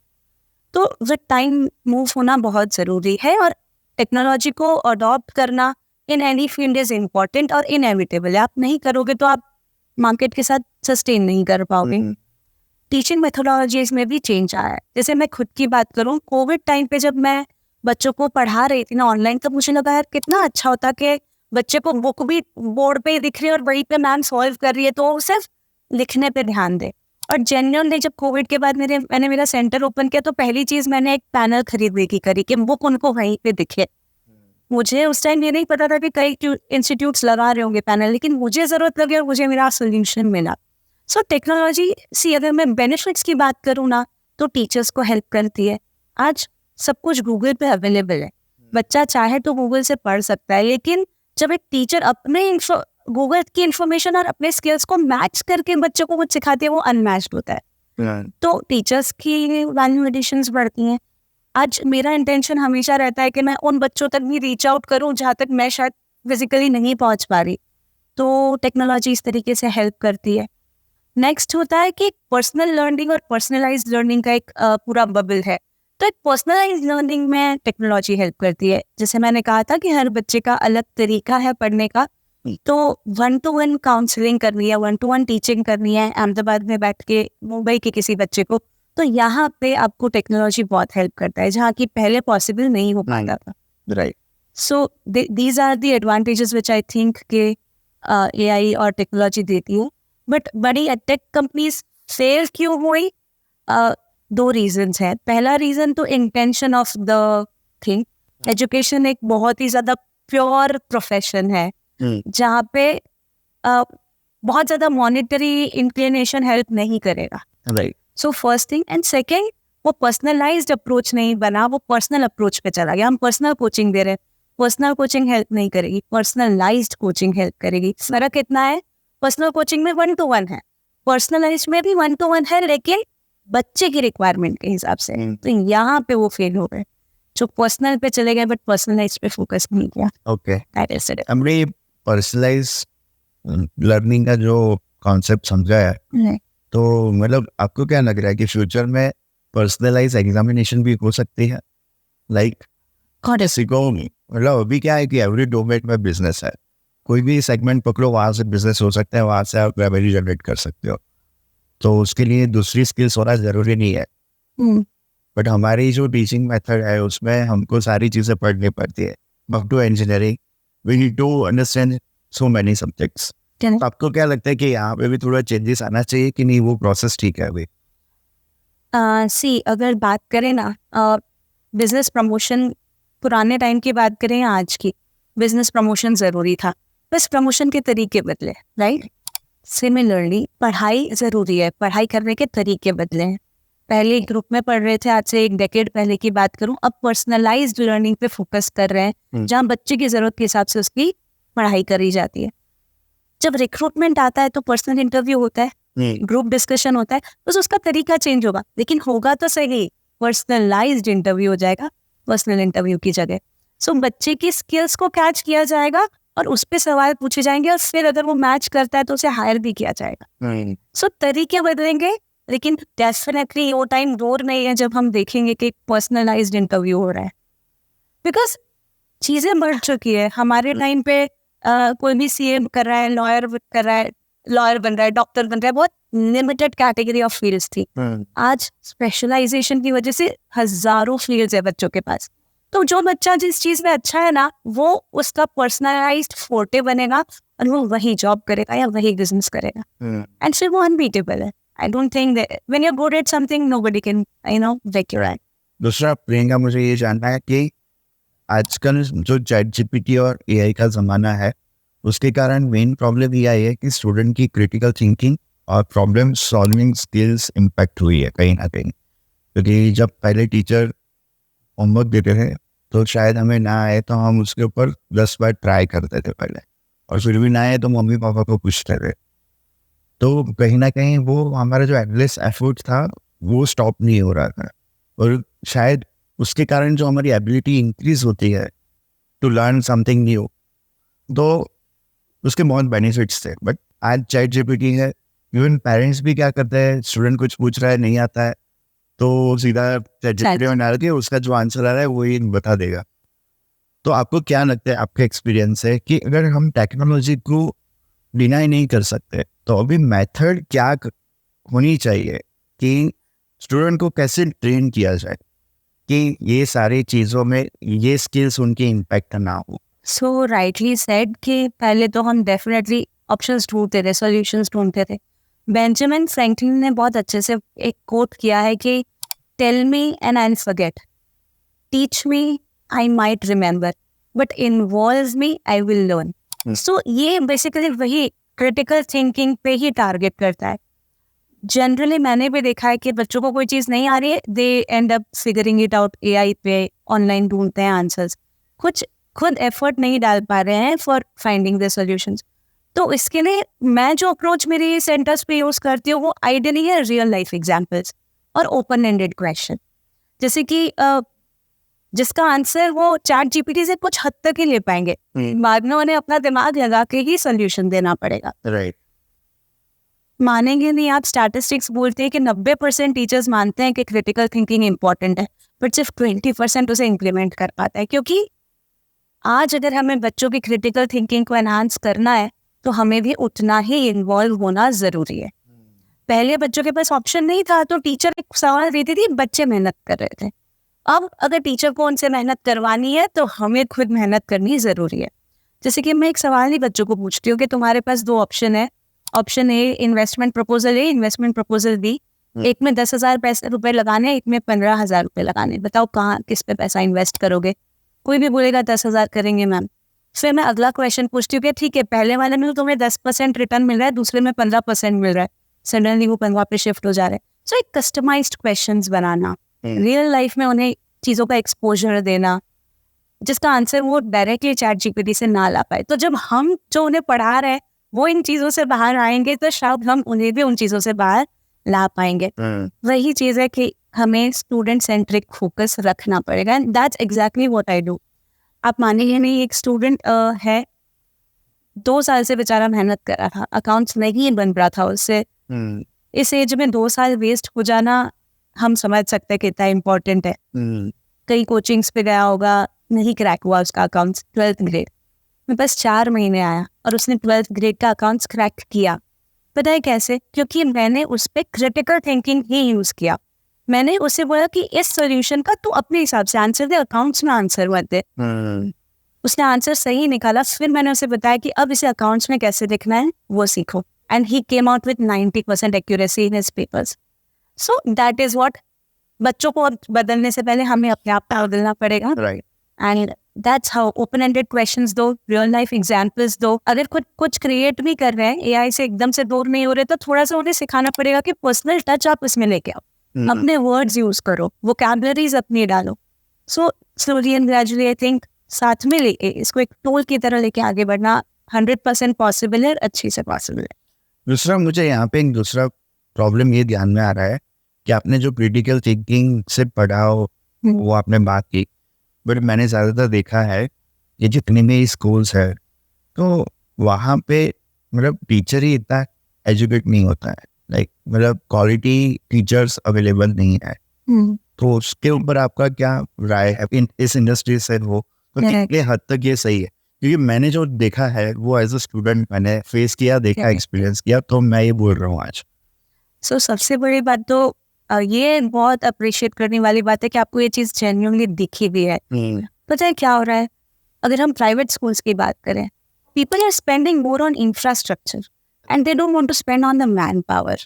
तो वो टाइम मूव होना बहुत ज़रूरी है और टेक्नोलॉजी को अडॉप्ट करना in any field is important और इनएविटेबल है। आप नहीं करोगे तो आप मार्केट के साथ सस्टेन नहीं कर पाओगे। टीचिंग मेथोडोलॉजीज में भी चेंज आया है। जैसे मैं खुद की बात करूं, कोविड टाइम पे जब मैं बच्चों को पढ़ा रही थी ना ऑनलाइन, तब मुझे लगा यार कितना अच्छा होता कि बच्चे को बुक भी बोर्ड पे ही दिख रही है और वहीं पे मैम सॉल्व कर रही है तो वो सिर्फ लिखने पे ध्यान दे। और जेन्युइनली जब कोविड के बाद मैंने मेरा सेंटर ओपन किया तो पहली चीज़ मैंने एक पैनल खरीदने की करी कि बुक उनको वहीं पे दिखे। मुझे उस टाइम ये नहीं पता था कि कई इंस्टीट्यूट्स लगा रहे होंगे पैनल, लेकिन मुझे ज़रूरत लगी और मुझे मेरा सोल्यूशन मिला। सो टेक्नोलॉजी अगर मैं बेनिफिट्स की बात करूँ ना तो टीचर्स को हेल्प करती है। आज सब कुछ गूगल पे अवेलेबल है, बच्चा चाहे तो गूगल से पढ़ सकता है, लेकिन जब एक टीचर अपने गूगल की इन्फॉर्मेशन और अपने स्किल्स को मैच करके बच्चों को कुछ सिखाती है वो अनमैच्ड होता है। तो टीचर्स की वैल्यू एडिशंस बढ़ती हैं। आज मेरा इंटेंशन हमेशा रहता है कि मैं उन बच्चों तक भी रीच आउट करूं जहाँ तक मैं शायद फिजिकली नहीं पहुँच पा रही, तो टेक्नोलॉजी इस तरीके से हेल्प करती है। नेक्स्ट होता है कि पर्सनल लर्निंग और पर्सनलाइज्ड लर्निंग का एक पूरा बबल है। तो एक पर्सनलाइज्ड लर्निंग में टेक्नोलॉजी हेल्प करती है। जैसे मैंने कहा था कि हर बच्चे का अलग तरीका है पढ़ने का, तो 1-to-1 काउंसलिंग करनी है, 1-to-1 टीचिंग करनी है अहमदाबाद में बैठ के मुंबई के किसी बच्चे को, तो यहाँ पे आपको टेक्नोलॉजी बहुत हेल्प करता है जहाँ की पहले पॉसिबल नहीं हो पाता था। Right. So these are the advantages which I think के AI और टेक्नोलॉजी देती है। बट बड़ी टेक कंपनीज फेल क्यों हुई? 2 रीजंस हैं। पहला रीजन तो intention of the thing. Education एक बहुत ही ज़्यादा प्योर प्रोफेशन है जहाँ पे बहुत ज़्यादा मॉनिटरी इंक्लिनेशन हेल्प नहीं करेगा। Right. So first thing. And second, वो पर्सनलाइज्ड अप्रोच नहीं बना, वो पर्सनल अप्रोच पे चला गया। हम पर्सनल कोचिंग दे रहे हैं, पर्सनल कोचिंग हेल्प नहीं करेगी, पर्सनलाइज्ड कोचिंग हेल्प करेगी। फर्क कितना है? पर्सनल कोचिंग में 1-to-1 है, पर्सनलाइज्ड में भी 1-to-1 है, लेकिन बच्चे की रिक्वायरमेंट के हिसाब से। तो यहाँ पे वो फेल हो गए, जो पर्सनल पे चले गए बट पर्सनलाइज्ड पे फोकस नहीं किया। ओके। That is it. हमने पर्सनलाइज्ड लर्निंग का जो कॉन्सेप्ट समझा है, तो मतलब आपको क्या लग रहा है कि फ्यूचर में पर्सनलाइज एग्जामिनेशन भी हो सकती है? लाइक किसी को मतलब अभी क्या है कि एवरी डोमेन में बिजनेस है, कोई भी सेगमेंट पकड़ो वहाँ से बिजनेस हो सकता है, वहाँ से आप रेवेन्यू जनरेट कर सकते हो, तो उसके लिए दूसरी स्किल्स होना ज़रूरी नहीं है। बट हमारी जो टीचिंग मेथड है उसमें हमको सारी चीज़ें पढ़नी पड़ती है। Up to engineering we need to understand so many subjects. तो आपको क्या लगता है कि यहाँ पे भी थोड़ा चेंजेस आना चाहिए कि नहीं, वो प्रोसेस ठीक है अभी? अगर बात करें ना बिजनेस प्रमोशन, पुराने टाइम की बात करें आज की, बिजनेस प्रमोशन ज़रूरी था, बस प्रमोशन के तरीके बदले। राइट। सिमिलरली पढ़ाई ज़रूरी है, पढ़ाई करने के तरीके बदले हैं। पहले ग्रुप में पढ़ रहे थे, आज से 1 डेकेड पहले की बात करूं, अब पर्सनलाइज्ड लर्निंग पे फोकस कर रहे हैं, जहां बच्चे की ज़रूरत के हिसाब से उसकी पढ़ाई करी जाती है। जब रिक्रूटमेंट आता है तो पर्सनल इंटरव्यू होता है, ग्रुप डिस्कशन होता है, बस उसका तरीका चेंज होगा, लेकिन होगा तो सही, पर्सनलाइज्ड इंटरव्यू हो जाएगा पर्सनल इंटरव्यू की जगह। सो बच्चे की स्किल्स को कैच किया जाएगा और उस पर सवाल पूछे जाएंगे, और फिर अगर वो मैच करता है तो उसे हायर भी किया जाएगा। सो तरीके बदलेंगे, लेकिन डेफिनेटली वो टाइम दूर नहीं है जब हम देखेंगे कि पर्सनलाइज्ड इंटरव्यू हो रहा है, बिकॉज चीज़ें बढ़ चुकी है। हमारे टाइम पे कोई भी सीए कर रहा है, लॉयर बन रहा है, डॉक्टर बन रहा है, बहुत लिमिटेड कैटेगरी ऑफ फील्ड्स थी। आज स्पेशलाइजेशन की वजह से हजारों फील्ड्स है बच्चों के पास। तो जो बच्चा जिस चीज में अच्छा है ना, वो उसका पर्सनलाइज्ड फोर्टे बनेगा और वो वही जॉब करेगा या वही बिजनेस करेगा, एंड फिर वो अनबीटेबल है। I don't think that when you are good at something nobody can break your hand. दूसरा प्रियंका, मुझे ये जानना है कि आजकल जो ChatGPT और AI का ज़माना है, उसके कारण मेन प्रॉब्लम ये आई है कि स्टूडेंट की क्रिटिकल थिंकिंग और प्रॉब्लम सॉल्विंग स्किल्स इम्पैक्ट हुई है कहीं ना कहीं। क्योंकि जब पहले टीचर होमवर्क देते थे तो शायद हमें ना आए तो हम उसके ऊपर 10 बार ट्राई करते थे पहले, और फिर भी ना आए तो मम्मी पापा को पूछते थे। तो कहीं ना कहीं वो हमारा जो एंडलेस एफर्ट था वो स्टॉप नहीं हो रहा था, और शायद उसके कारण जो हमारी एबिलिटी इंक्रीज होती है टू लर्न समथिंग न्यू, तो उसके बहुत बेनिफिट्स थे। बट आज ChatGPT है, इवन पेरेंट्स भी क्या करते हैं, स्टूडेंट कुछ पूछ रहा है नहीं आता है तो सीधा ChatGPT में डाल के उसका जो आंसर आ रहा है वही बता देगा। तो आपको क्या लगता है, आपका एक्सपीरियंस है कि अगर हम टेक्नोलॉजी को डिनाई नहीं कर सकते तो अभी मेथड क्या होनी चाहिए कि स्टूडेंट को कैसे ट्रेन किया जाए कि ये सारी चीज़ों में ये स्किल्स उनकी इम्पैक्ट ना हो? सो राइटली सेड कि पहले तो हम डेफिनेटली ऑप्शंस ढूंढते थे, सॉल्यूशंस ढूंढते थे। बेंजामिन फ्रैंकलिन ने बहुत अच्छे से एक कोट किया है कि tell me and I forget, teach me I might remember, but involve me I will learn. So ये बेसिकली वही क्रिटिकल थिंकिंग पे ही टारगेट करता है। जनरली मैंने भी देखा है कि बच्चों को कोई चीज़ नहीं आ रही है, they end up figuring it out AI पे, ऑनलाइन ढूंढते हैं आंसर्स, कुछ खुद एफर्ट नहीं डाल पा रहे हैं फॉर फाइंडिंग द सॉल्यूशंस। तो इसके लिए मैं जो अप्रोच मेरी सेंटर्स पे यूज़ करती हूँ वो आइडियली है रियल लाइफ एग्जाम्पल्स और ओपन एंडेड क्वेश्चन, जैसे कि जिसका आंसर वो ChatGPT से कुछ हद तक ही ले पाएंगे, बाद में उन्हें अपना दिमाग लगा के ही सोल्यूशन देना पड़ेगा। राइट। मानेंगे नहीं आप, स्टैटिस्टिक्स बोलते हैं कि 90% टीचर्स मानते हैं कि क्रिटिकल थिंकिंग इंपॉर्टेंट है, बट सिर्फ 20% उसे इम्प्लीमेंट कर पाता है। क्योंकि आज अगर हमें बच्चों की क्रिटिकल थिंकिंग को एनहांस करना है तो हमें भी उतना ही इन्वॉल्व होना ज़रूरी है। पहले बच्चों के पास ऑप्शन नहीं था, तो टीचर एक सवाल देती थी, बच्चे मेहनत कर रहे थे। अब अगर टीचर को उनसे मेहनत करवानी है तो हमें खुद मेहनत करनी ज़रूरी है। जैसे कि मैं एक सवाल ही बच्चों को पूछती हूँ कि तुम्हारे पास 2 ऑप्शन है, option A investment proposal A, investment proposal B, एक में 10,000 रुपए लगाने, एक में 15,000 रुपए लगाने, बताओ कहाँ किस पे पैसा इन्वेस्ट करोगे? कोई भी बोलेगा 10,000 करेंगे मैम। फिर मैं अगला क्वेश्चन पूछती हूँ कि ठीक है, पहले वाले में तो तुम्हें 10% रिटर्न मिल रहा है, दूसरे में 15% मिल रहा है, सडनली वो 15 पे शिफ्ट हो जा रहे हैं। सो एक कस्टमाइज्ड क्वेश्चंस बनाना, रियल लाइफ में उन्हें चीज़ों का एक्सपोजर देना जिसका आंसर वो डायरेक्टली ChatGPT से ना ला पाए। तो जब हम जो उन्हें पढ़ा रहे हैं वो इन चीज़ों से बाहर आएंगे तो शायद हम उन्हें भी उन चीज़ों से बाहर ला पाएंगे। वही चीज़ है कि हमें स्टूडेंट सेंट्रिक फोकस रखना पड़ेगा, and that's exactly what I do. आप मानेंगे नहीं, एक स्टूडेंट है 2 साल से बेचारा मेहनत कर रहा था, अकाउंट्स नहीं बन रहा था उससे। इस एज में 2 साल वेस्ट हो जाना हम समझ सकते हैं कितना इम्पोर्टेंट है। कई कोचिंग्स पे गया होगा, नहीं क्रैक हुआ उसका अकाउंट्स। 12th ग्रेड में बस 4 महीने आया और उसने 12th ग्रेड का अकाउंट्स क्रैक किया। पता है कैसे? क्योंकि मैंने उस पर क्रिटिकल थिंकिंग ही यूज़ किया। मैंने उसे बोला कि इस सोल्यूशन का तू अपने हिसाब से आंसर दे, अकाउंट्स में आंसर मत दे। उसने आंसर सही निकाला। फिर मैंने उसे बताया कि अब इसे अकाउंट्स में कैसे लिखना है वो सीखो, and he came out with 90% accuracy in his papers. So that is what, बच्चों को बदलने से पहले हमें अपने आप को बदलना पड़ेगा। Right. And that's how open ended questions दो, रियल लाइफ एग्जांपल्स दो. अगर कुछ क्रिएट भी कर रहे हैं, एआई से एकदम से दूर नहीं हो रहे, तो थोड़ा सा उन्हें सिखाना पड़ेगा कि पर्सनल टच आप इसमें लेके आओ, अपने वर्ड्स यूज करो, वोकैबुलरीज अपनी डालो. So slowly and gradually I think साथ में लेके इसको एक टूल की तरह लेके आगे बढ़ना 100% पॉसिबल है, अच्छी से पॉसिबल है. दूसरा, मुझे यहाँ पे एक दूसरा प्रॉब्लम ये ध्यान में आ रहा है कि आपने जो क्रिटिकल थिंकिंग से पढ़ा हो वो आपने बात की, बट मैंने ज़्यादातर देखा है ये जितने भी स्कूल्स है तो वहाँ पे मतलब टीचर ही इतना एजुकेट नहीं होता है, लाइक मतलब क्वालिटी टीचर्स अवेलेबल नहीं है. तो उसके ऊपर आपका क्या राय है? इस इंडस्ट्री से हो तो कितने हद तक ये सही है? क्योंकि मैंने जो देखा है वो एज अ स्टूडेंट मैंने फेस किया, देखा, एक्सपीरियंस किया, तो मैं ये बोल रहा हूँ आज. सो सबसे बड़ी बात तो ये बहुत अप्रिशिएट करने वाली बात है कि आपको ये चीज़ जेन्युइनली दिखी भी है. पता है क्या हो रहा है, अगर हम प्राइवेट स्कूल्स की बात करें, people are spending more on infrastructure and they don't want to spend on the man power.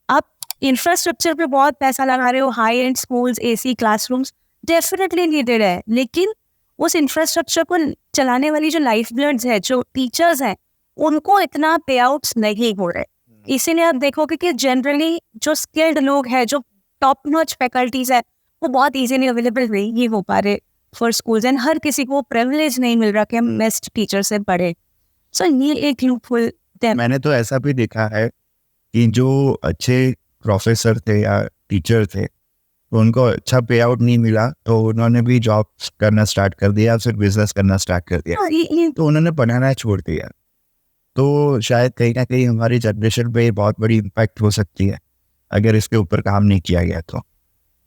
आप इंफ्रास्ट्रक्चर पे बहुत पैसा लगा रहे हो, high end schools, AC classrooms definitely needed है, लेकिन उस इंफ्रास्ट्रक्चर को चलाने वाली जो लाइफ ब्लड्स है, जो टीचर्स हैं, उनको इतना पे आउट्स नहीं हो रहे. इसीलिए आप देखोगे कि जनरली जो स्किल्ड लोग हैं, जो टॉप नॉच फैकल्टीज है, वो बहुत इजीली अवेलेबल नहीं हो पा रहे फॉर स्कूल्स, एंड हर किसी को प्रिविलेज नहीं मिल रहा कि हम बेस्ट टीचर से पढ़े. सो ये एक लूपहोल. मैंने तो ऐसा भी देखा है कि जो अच्छे प्रोफेसर थे या टीचर थे तो उनको अच्छा पे आउट नहीं मिला, तो उन्होंने भी जॉब करना स्टार्ट कर दिया, फिर बिजनेस करना स्टार्ट कर दिया, तो उन्होंने पढ़ाना छोड़ दिया. तो शायद कहीं ना कहीं हमारी जनरेशन पे बहुत बड़ी इम्पैक्ट हो सकती है अगर इसके ऊपर काम नहीं किया गया तो.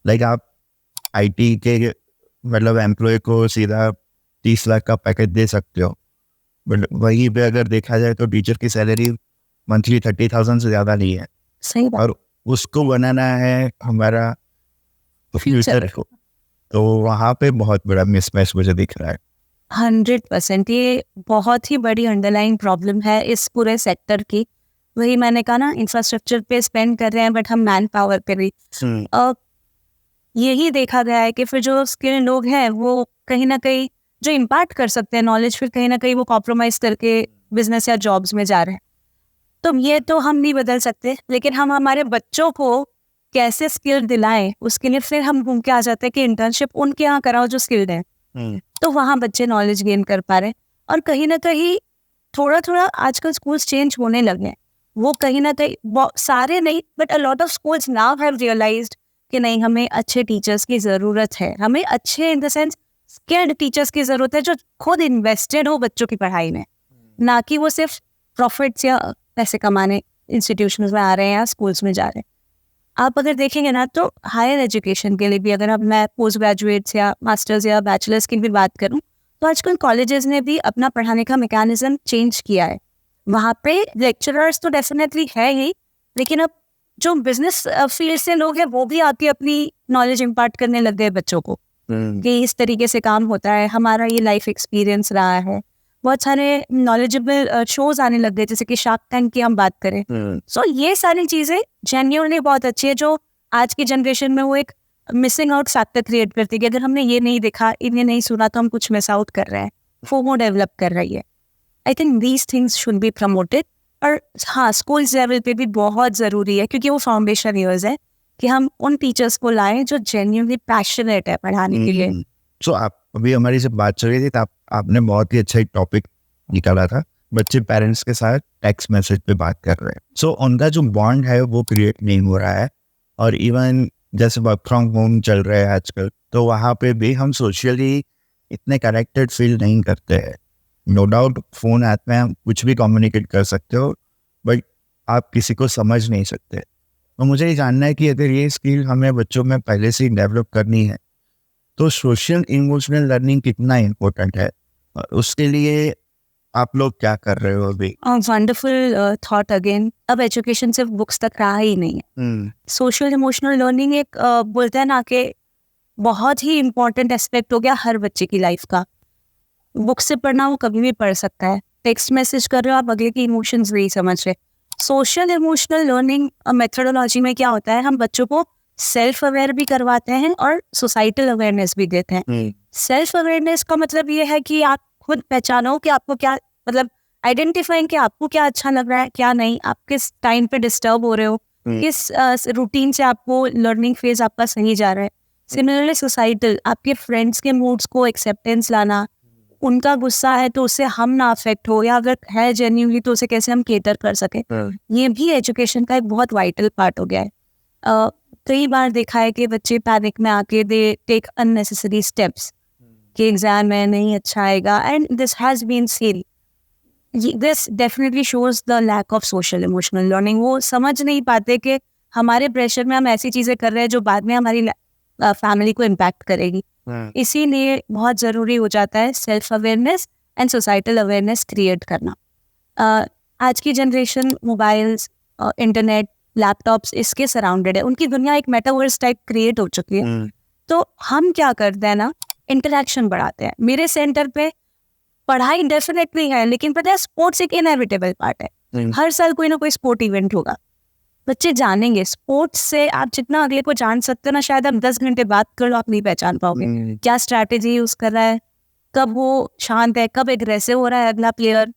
लाइक आप आईटी के मतलब एम्प्लॉय को सीधा 30 लाख का पैकेज दे सकते हो, बट वहीं पे अगर देखा जाए तो टीचर की सैलरी मंथली 30,000 से ज़्यादा नहीं है. सही बात. और उसको बनाना है हमारा फ्यूचर को, तो वहाँ पे बहुत बड़ा मिसमैच मुझे दिख रहा है. 100% ये बहुत ही बड़ी अंडरलाइन प्रॉब्लम है इस पूरे सेक्टर की. वही मैंने कहा ना, इंफ्रास्ट्रक्चर पे स्पेंड कर रहे हैं बट हम मैन पावर पे भी. यही देखा गया है कि फिर जो स्किल्ड लोग हैं वो कहीं ना कहीं जो इम्पैक्ट कर सकते हैं नॉलेज, फिर कहीं ना कहीं वो कॉम्प्रोमाइज करके बिजनेस या जॉब्स में जा रहे हैं. तो ये तो हम नहीं बदल सकते, लेकिन हम हमारे बच्चों को कैसे स्किल दिलाएं, उसके लिए फिर हम घूम के आ जाते हैं कि इंटर्नशिप उनके यहाँ कराओ जो स्किल्ड है. तो वहाँ बच्चे नॉलेज गेन कर पा रहे हैं. और कहीं ना कहीं थोड़ा थोड़ा आजकल स्कूल्स चेंज होने लगे हैं. वो कहीं ना कहीं सारे नहीं, but a lot of schools now have realised कि नहीं, हमें अच्छे टीचर्स की ज़रूरत है. हमें अच्छे in the sense skilled teachers की ज़रूरत है जो खुद इन्वेस्टेड हो बच्चों की पढ़ाई में, ना कि वो सिर्फ प्रॉफिट्स या पैसे कमाने इंस्टीट्यूशंस में आ रहे हैं या स्कूल्स में जा रहे हैं. आप अगर देखेंगे ना तो हायर एजुकेशन के लिए भी, अगर अब मैं पोस्ट ग्रेजुएट्स या मास्टर्स या बैचलर्स की भी बात करूं, तो आजकल कॉलेजेस ने भी अपना पढ़ाने का मैकेनिज्म चेंज किया है. वहाँ पे लेक्चरर्स तो डेफिनेटली है ही, लेकिन अब जो बिजनेस फील्ड से लोग हैं वो भी आके अपनी नॉलेज इम्पार्ट करने लग गए बच्चों को कि इस तरीके से काम होता है, हमारा ये लाइफ एक्सपीरियंस रहा है. बहुत सारे नॉलेजेबल शोज आने लग गए, जैसे कि शार्क टैंक की हम बात करें. सो ये सारी चीज़ें जेन्युइनली बहुत अच्छी है, जो आज की जनरेशन में वो एक मिसिंग आउट फैक्टर क्रिएट करती है कि अगर हमने ये नहीं देखा, इन्हें नहीं सुना, तो हम कुछ मिस आउट कर रहे हैं. फोमो डेवलप कर रही है. I think these things should be promoted. और हाँ, स्कूल्स लेवल पे भी बहुत ज़रूरी है, क्योंकि वो फाउंडेशन ईयर्स है कि हम उन टीचर्स को लाएं जो जेन्युइनली पैशनेट है पढ़ाने के लिए. सो आप अभी हमारी जब बात चल रही थी तो आपने बहुत ही अच्छा एक टॉपिक निकाला था, बच्चे पेरेंट्स के साथ टेक्स्ट मैसेज पे बात कर रहे हैं. सो उनका जो बॉन्ड है वो क्रिएट नहीं हो रहा है. और इवन जैसे वर्क फ्रॉम होम चल रहा है आजकल, तो वहाँ पे भी हम सोशली इतने कनेक्टेड फील नहीं करते हैं. नो डाउट फ़ोन ऐप में आप कुछ भी कम्युनिकेट कर सकते हो, बट आप किसी को समझ नहीं सकते. तो मुझे ये जानना है कि अगर ये स्किल हमें बच्चों में पहले से डेवलप करनी है तो सोशल इमोशनल लर्निंग कितना इम्पोर्टेंट है, और उसके लिए आप लोग क्या कर रहे हो अभी? Wonderful thought again. अब एजुकेशन सिर्फ बुक्स तक रहा ही नहीं है. सोशल इमोशनल लर्निंग एक बोलते हैं ना कि बहुत ही इम्पोर्टेंट एस्पेक्ट हो गया हर बच्चे की लाइफ का. बुक से पढ़ना वो कभी भी पढ़ सकता है, टेक्स्ट मैसेज कर रहे हो आप, अगले की इमोशंस नहीं समझ रहे. सोशल इमोशनल लर्निंग मेथोडोलॉजी में क्या होता है, हम बच्चों को सेल्फ अवेयर भी करवाते हैं और सोसाइटल अवेयरनेस भी देते हैं। सेल्फ अवेयरनेस का मतलब ये है कि आप खुद पहचानो कि आपको क्या, मतलब आइडेंटिफाइंग कि आपको क्या अच्छा लग रहा है, क्या नहीं, आप किस टाइम पे डिस्टर्ब हो रहे हो, किस रूटीन से आपको लर्निंग फेज आपका सही जा रहा है। सिमिलरली सोसाइटल, आपके फ्रेंड्स के मूड्स को एक्सेप्टेंस लाना, उनका गुस्सा है तो उससे हम ना अफेक्ट हो, या अगर है जेन्युइनली तो उसे कैसे हम केटर कर सके, ये भी एजुकेशन का एक बहुत वाइटल पार्ट हो गया है। कई बार देखा है कि बच्चे पैनिक में आके दे टेक अननेसेसरी स्टेप्स कि एग्जाम में नहीं अच्छा आएगा, and this has been seen, this definitely shows the lack of social emotional learning. वो समझ नहीं पाते कि हमारे प्रेशर में हम ऐसी चीजें कर रहे हैं जो बाद में हमारी फैमिली को इम्पैक्ट करेगी। इसीलिए बहुत ज़रूरी हो जाता है self awareness and societal awareness create करना। आज की जनरेशन मोबाइल्स, इंटरनेट, लैपटॉप्स इसके सराउंडेड है, उनकी दुनिया एक मेटावर्स टाइप क्रिएट हो चुकी है। तो हम क्या करते हैं ना, इंटरेक्शन बढ़ाते हैं। मेरे सेंटर पे पढ़ाई डेफिनेटली है, लेकिन पता है स्पोर्ट्स एक इनएविटेबल पार्ट है। हर साल कोई ना कोई स्पोर्ट इवेंट होगा, बच्चे जानेंगे। स्पोर्ट्स से आप जितना अगले को जान सकते हो ना, शायद आप 10 घंटे बात कर लो, आप नहीं पहचान पाओगे क्या स्ट्रैटेजी यूज कर रहा है, कब वो शांत है, कब एग्रेसिव हो रहा है अगला प्लेयर।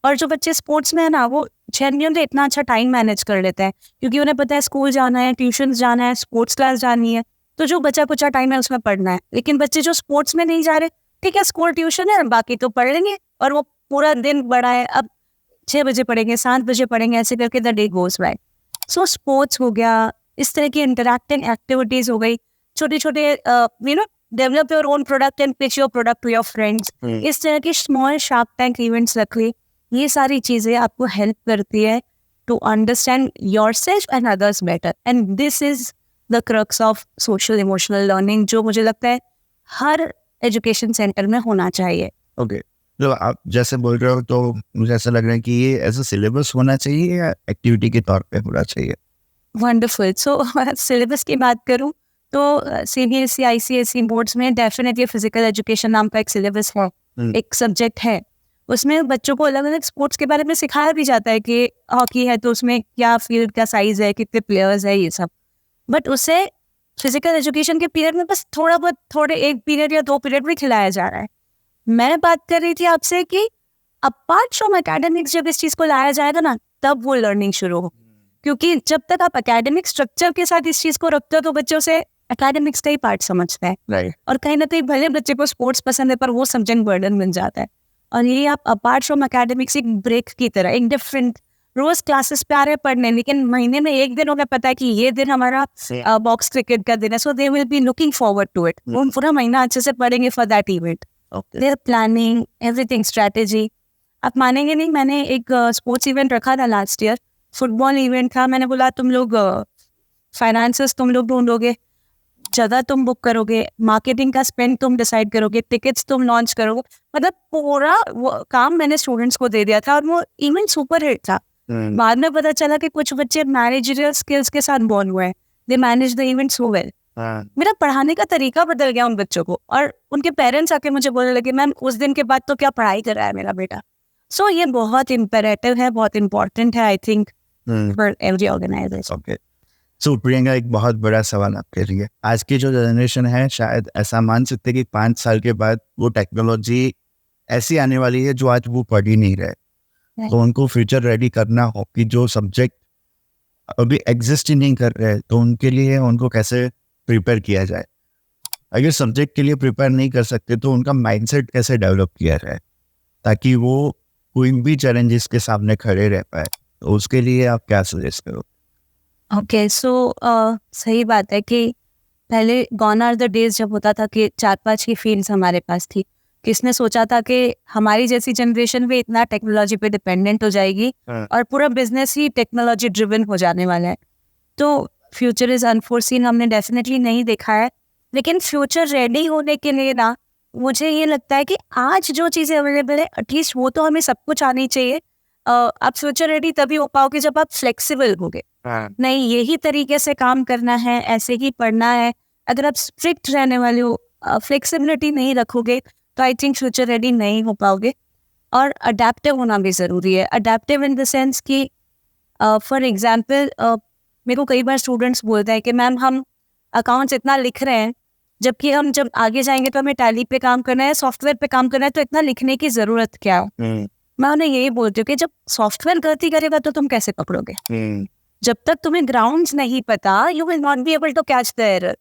और जो बच्चे स्पोर्ट्स में है ना, वो जेन्युइनली इतना अच्छा टाइम मैनेज कर लेते हैं, क्योंकि उन्हें पता है स्कूल जाना है, ट्यूशन जाना है, स्पोर्ट्स क्लास जानी है, तो जो बचा कुचा टाइम है उसमें पढ़ना है। लेकिन बच्चे जो स्पोर्ट्स में नहीं जा रहे, ठीक है स्कूल ट्यूशन है, बाकी तो पढ़ लेंगे, और वो पूरा दिन बड़ा है, अब 6 बजे पढ़ेंगे, 7 बजे पढ़ेंगे, ऐसे करके the day goes by. So sports हो गया, इस तरह की इंटरैक्टिंग एक्टिविटीज हो गई, छोटे छोटे develop your own product and pitch your product to your friends, इस तरह की स्मॉल शार्क टैंक इवेंट्स रख ली। ये सारी चीजें आपको हेल्प करती है to understand yourself and others better, and this is the crux of social emotional learning, जो मुझे लगता है हर एजुकेशन सेंटर में होना चाहिए। ओके, तो आप जैसे बोल रहे हो तो मुझे ऐसा लग रहा है कि ये एज अ सिलेबस होना चाहिए या एक्टिविटी के तौर पे होना चाहिए? वंडरफुल। सो सिलेबस की बात करूं तो CBSE ICSE बोर्ड्स में डेफिनेटली फिजिकल एजुकेशन नाम का एक सिलेबस है, एक सब्जेक्ट है। उसमें बच्चों को अलग अलग स्पोर्ट्स के बारे में सिखाया भी जाता है कि हॉकी है तो उसमें क्या फील्ड का साइज है, कितने प्लेयर्स है, ये सब। बट उसे फिजिकल एजुकेशन के पीरियड में बस थोड़ा बहुत, थोड़े 1 पीरियड या 2 पीरियड भी खिलाया जा रहा है। मैं बात कर रही थी आपसे कि अपार्ट फ्रॉम एकेडमिक्स जब इस चीज को लाया जाएगा ना, तब वो लर्निंग शुरू हो, क्योंकि जब तक आप एकेडमिक स्ट्रक्चर के साथ इस चीज को रखते हो तो बच्चों से एकेडमिक्स का ही पार्ट समझते हैं, और कहीं ना कहीं भले बच्चे को स्पोर्ट्स पसंद है पर वो सब्जेक्ट बर्डन बन जाता है। और ये आप अपार्ट फ्रॉम एकेडमिक्स एक ब्रेक की तरह, एक डिफरेंट, रोज क्लासेस पे आ रहे पढ़ने, लेकिन महीने में एक दिन उन्हें पता है कि ये दिन हमारा बॉक्स क्रिकेट का दिन है, so they will be looking forward to it. वो पूरा महीना अच्छे से पढ़ेंगे for that event. They're planning everything, strategy. आप मानेंगे नहीं, मैंने एक स्पोर्ट्स इवेंट रखा था लास्ट ईयर, फुटबॉल इवेंट था। मैंने बोला तुम लोग फाइनेंसेस तुम लोग ढूंढोगे, जगह तुम बुक करोगे, मार्केटिंग का स्पेंड तुम डिसाइड करोगे, टिकट्स तुम लॉन्च करोगे, मतलब पूरा वो काम मैंने स्टूडेंट्स को दे दिया था, और वो इवेंट सुपर हिट था। बाद में पता चला कि कुछ बच्चे मैनेजरियल स्किल्स के साथ बॉर्न हुए हैं, they manage the event so well. मेरा पढ़ाने का तरीका बदल गया उन बच्चों को, और उनके पेरेंट्स आके मुझे बोलने लगे मैम उस दिन के बाद तो क्या पढ़ाई कर रहा है मेरा बेटा। सो ये बहुत इम्पेरेटिव है, बहुत इंपॉर्टेंट है I think for every organisation. Okay, so Priyanka, एक बहुत बड़ा सवाल आपके लिए। आज की जो जनरेशन है, शायद ऐसा मान सकते हैं कि 5 साल के बाद वो टेक्नोलॉजी ऐसी आने वाली है जो आज वो पढ़ ही नहीं रहे। तो उनको फ्यूचर रेडी करना हो कि जो सब्जेक्ट अभी एग्जिस्ट ही नहीं कर रहे, तो उनके लिए उनको कैसे प्रिपेयर किया जाए। अगर सब्जेक्ट के लिए प्रिपेयर नहीं कर सकते तो उनका माइंडसेट कैसे डेवलप किया जाए ताकि वो कोई भी चैलेंजेस के सामने खड़े रह पाए। तो उसके लिए आप क्या सजेस्ट करो? ओके, सो सही बात है कि पहले गॉन आर द डेज जब होता था कि 4-5 ही फील्ड्स हमारे पास थी। किसने सोचा था कि हमारी जैसी जनरेशन भी इतना टेक्नोलॉजी पे डिपेंडेंट हो जाएगी और पूरा बिजनेस ही टेक्नोलॉजी ड्रिवन हो जाने वाला है। तो फ्यूचर इज अनफोर्सीन, हमने डेफिनेटली नहीं देखा है, लेकिन फ्यूचर रेडी होने के लिए ना मुझे ये लगता है कि आज जो चीज़ें अवेलेबल है एटलीस्ट वो तो हमें सब कुछ आनी चाहिए। आप फ्यूचर रेडी तभी हो पाओगे जब आप फ्लेक्सिबल होगे। नहीं यही तरीके से काम करना है, ऐसे ही पढ़ना है, अगर आप स्ट्रिक्ट रहने वाले हो, फ्लेक्सिबिलिटी नहीं रखोगे तो आई थिंक फ्यूचर रेडी नहीं हो पाओगे। और अडेप्टिव होना भी ज़रूरी है। अडेप्टिव इन द सेंस कि फॉर एग्जांपल मेरे को कई बार स्टूडेंट्स बोलते हैं कि मैम हम अकाउंट्स इतना लिख रहे हैं, जबकि हम जब आगे जाएंगे तो हमें टैली पे काम करना है, सॉफ्टवेयर पे काम करना है, तो इतना लिखने की जरूरत क्या है? मैं उन्हें यही बोलती हूँ कि जब सॉफ्टवेयर गलती करेगा तो तुम कैसे पकड़ोगे? जब तक तुम्हें ग्राउंड्स नहीं पता, you will not be able to catch the error.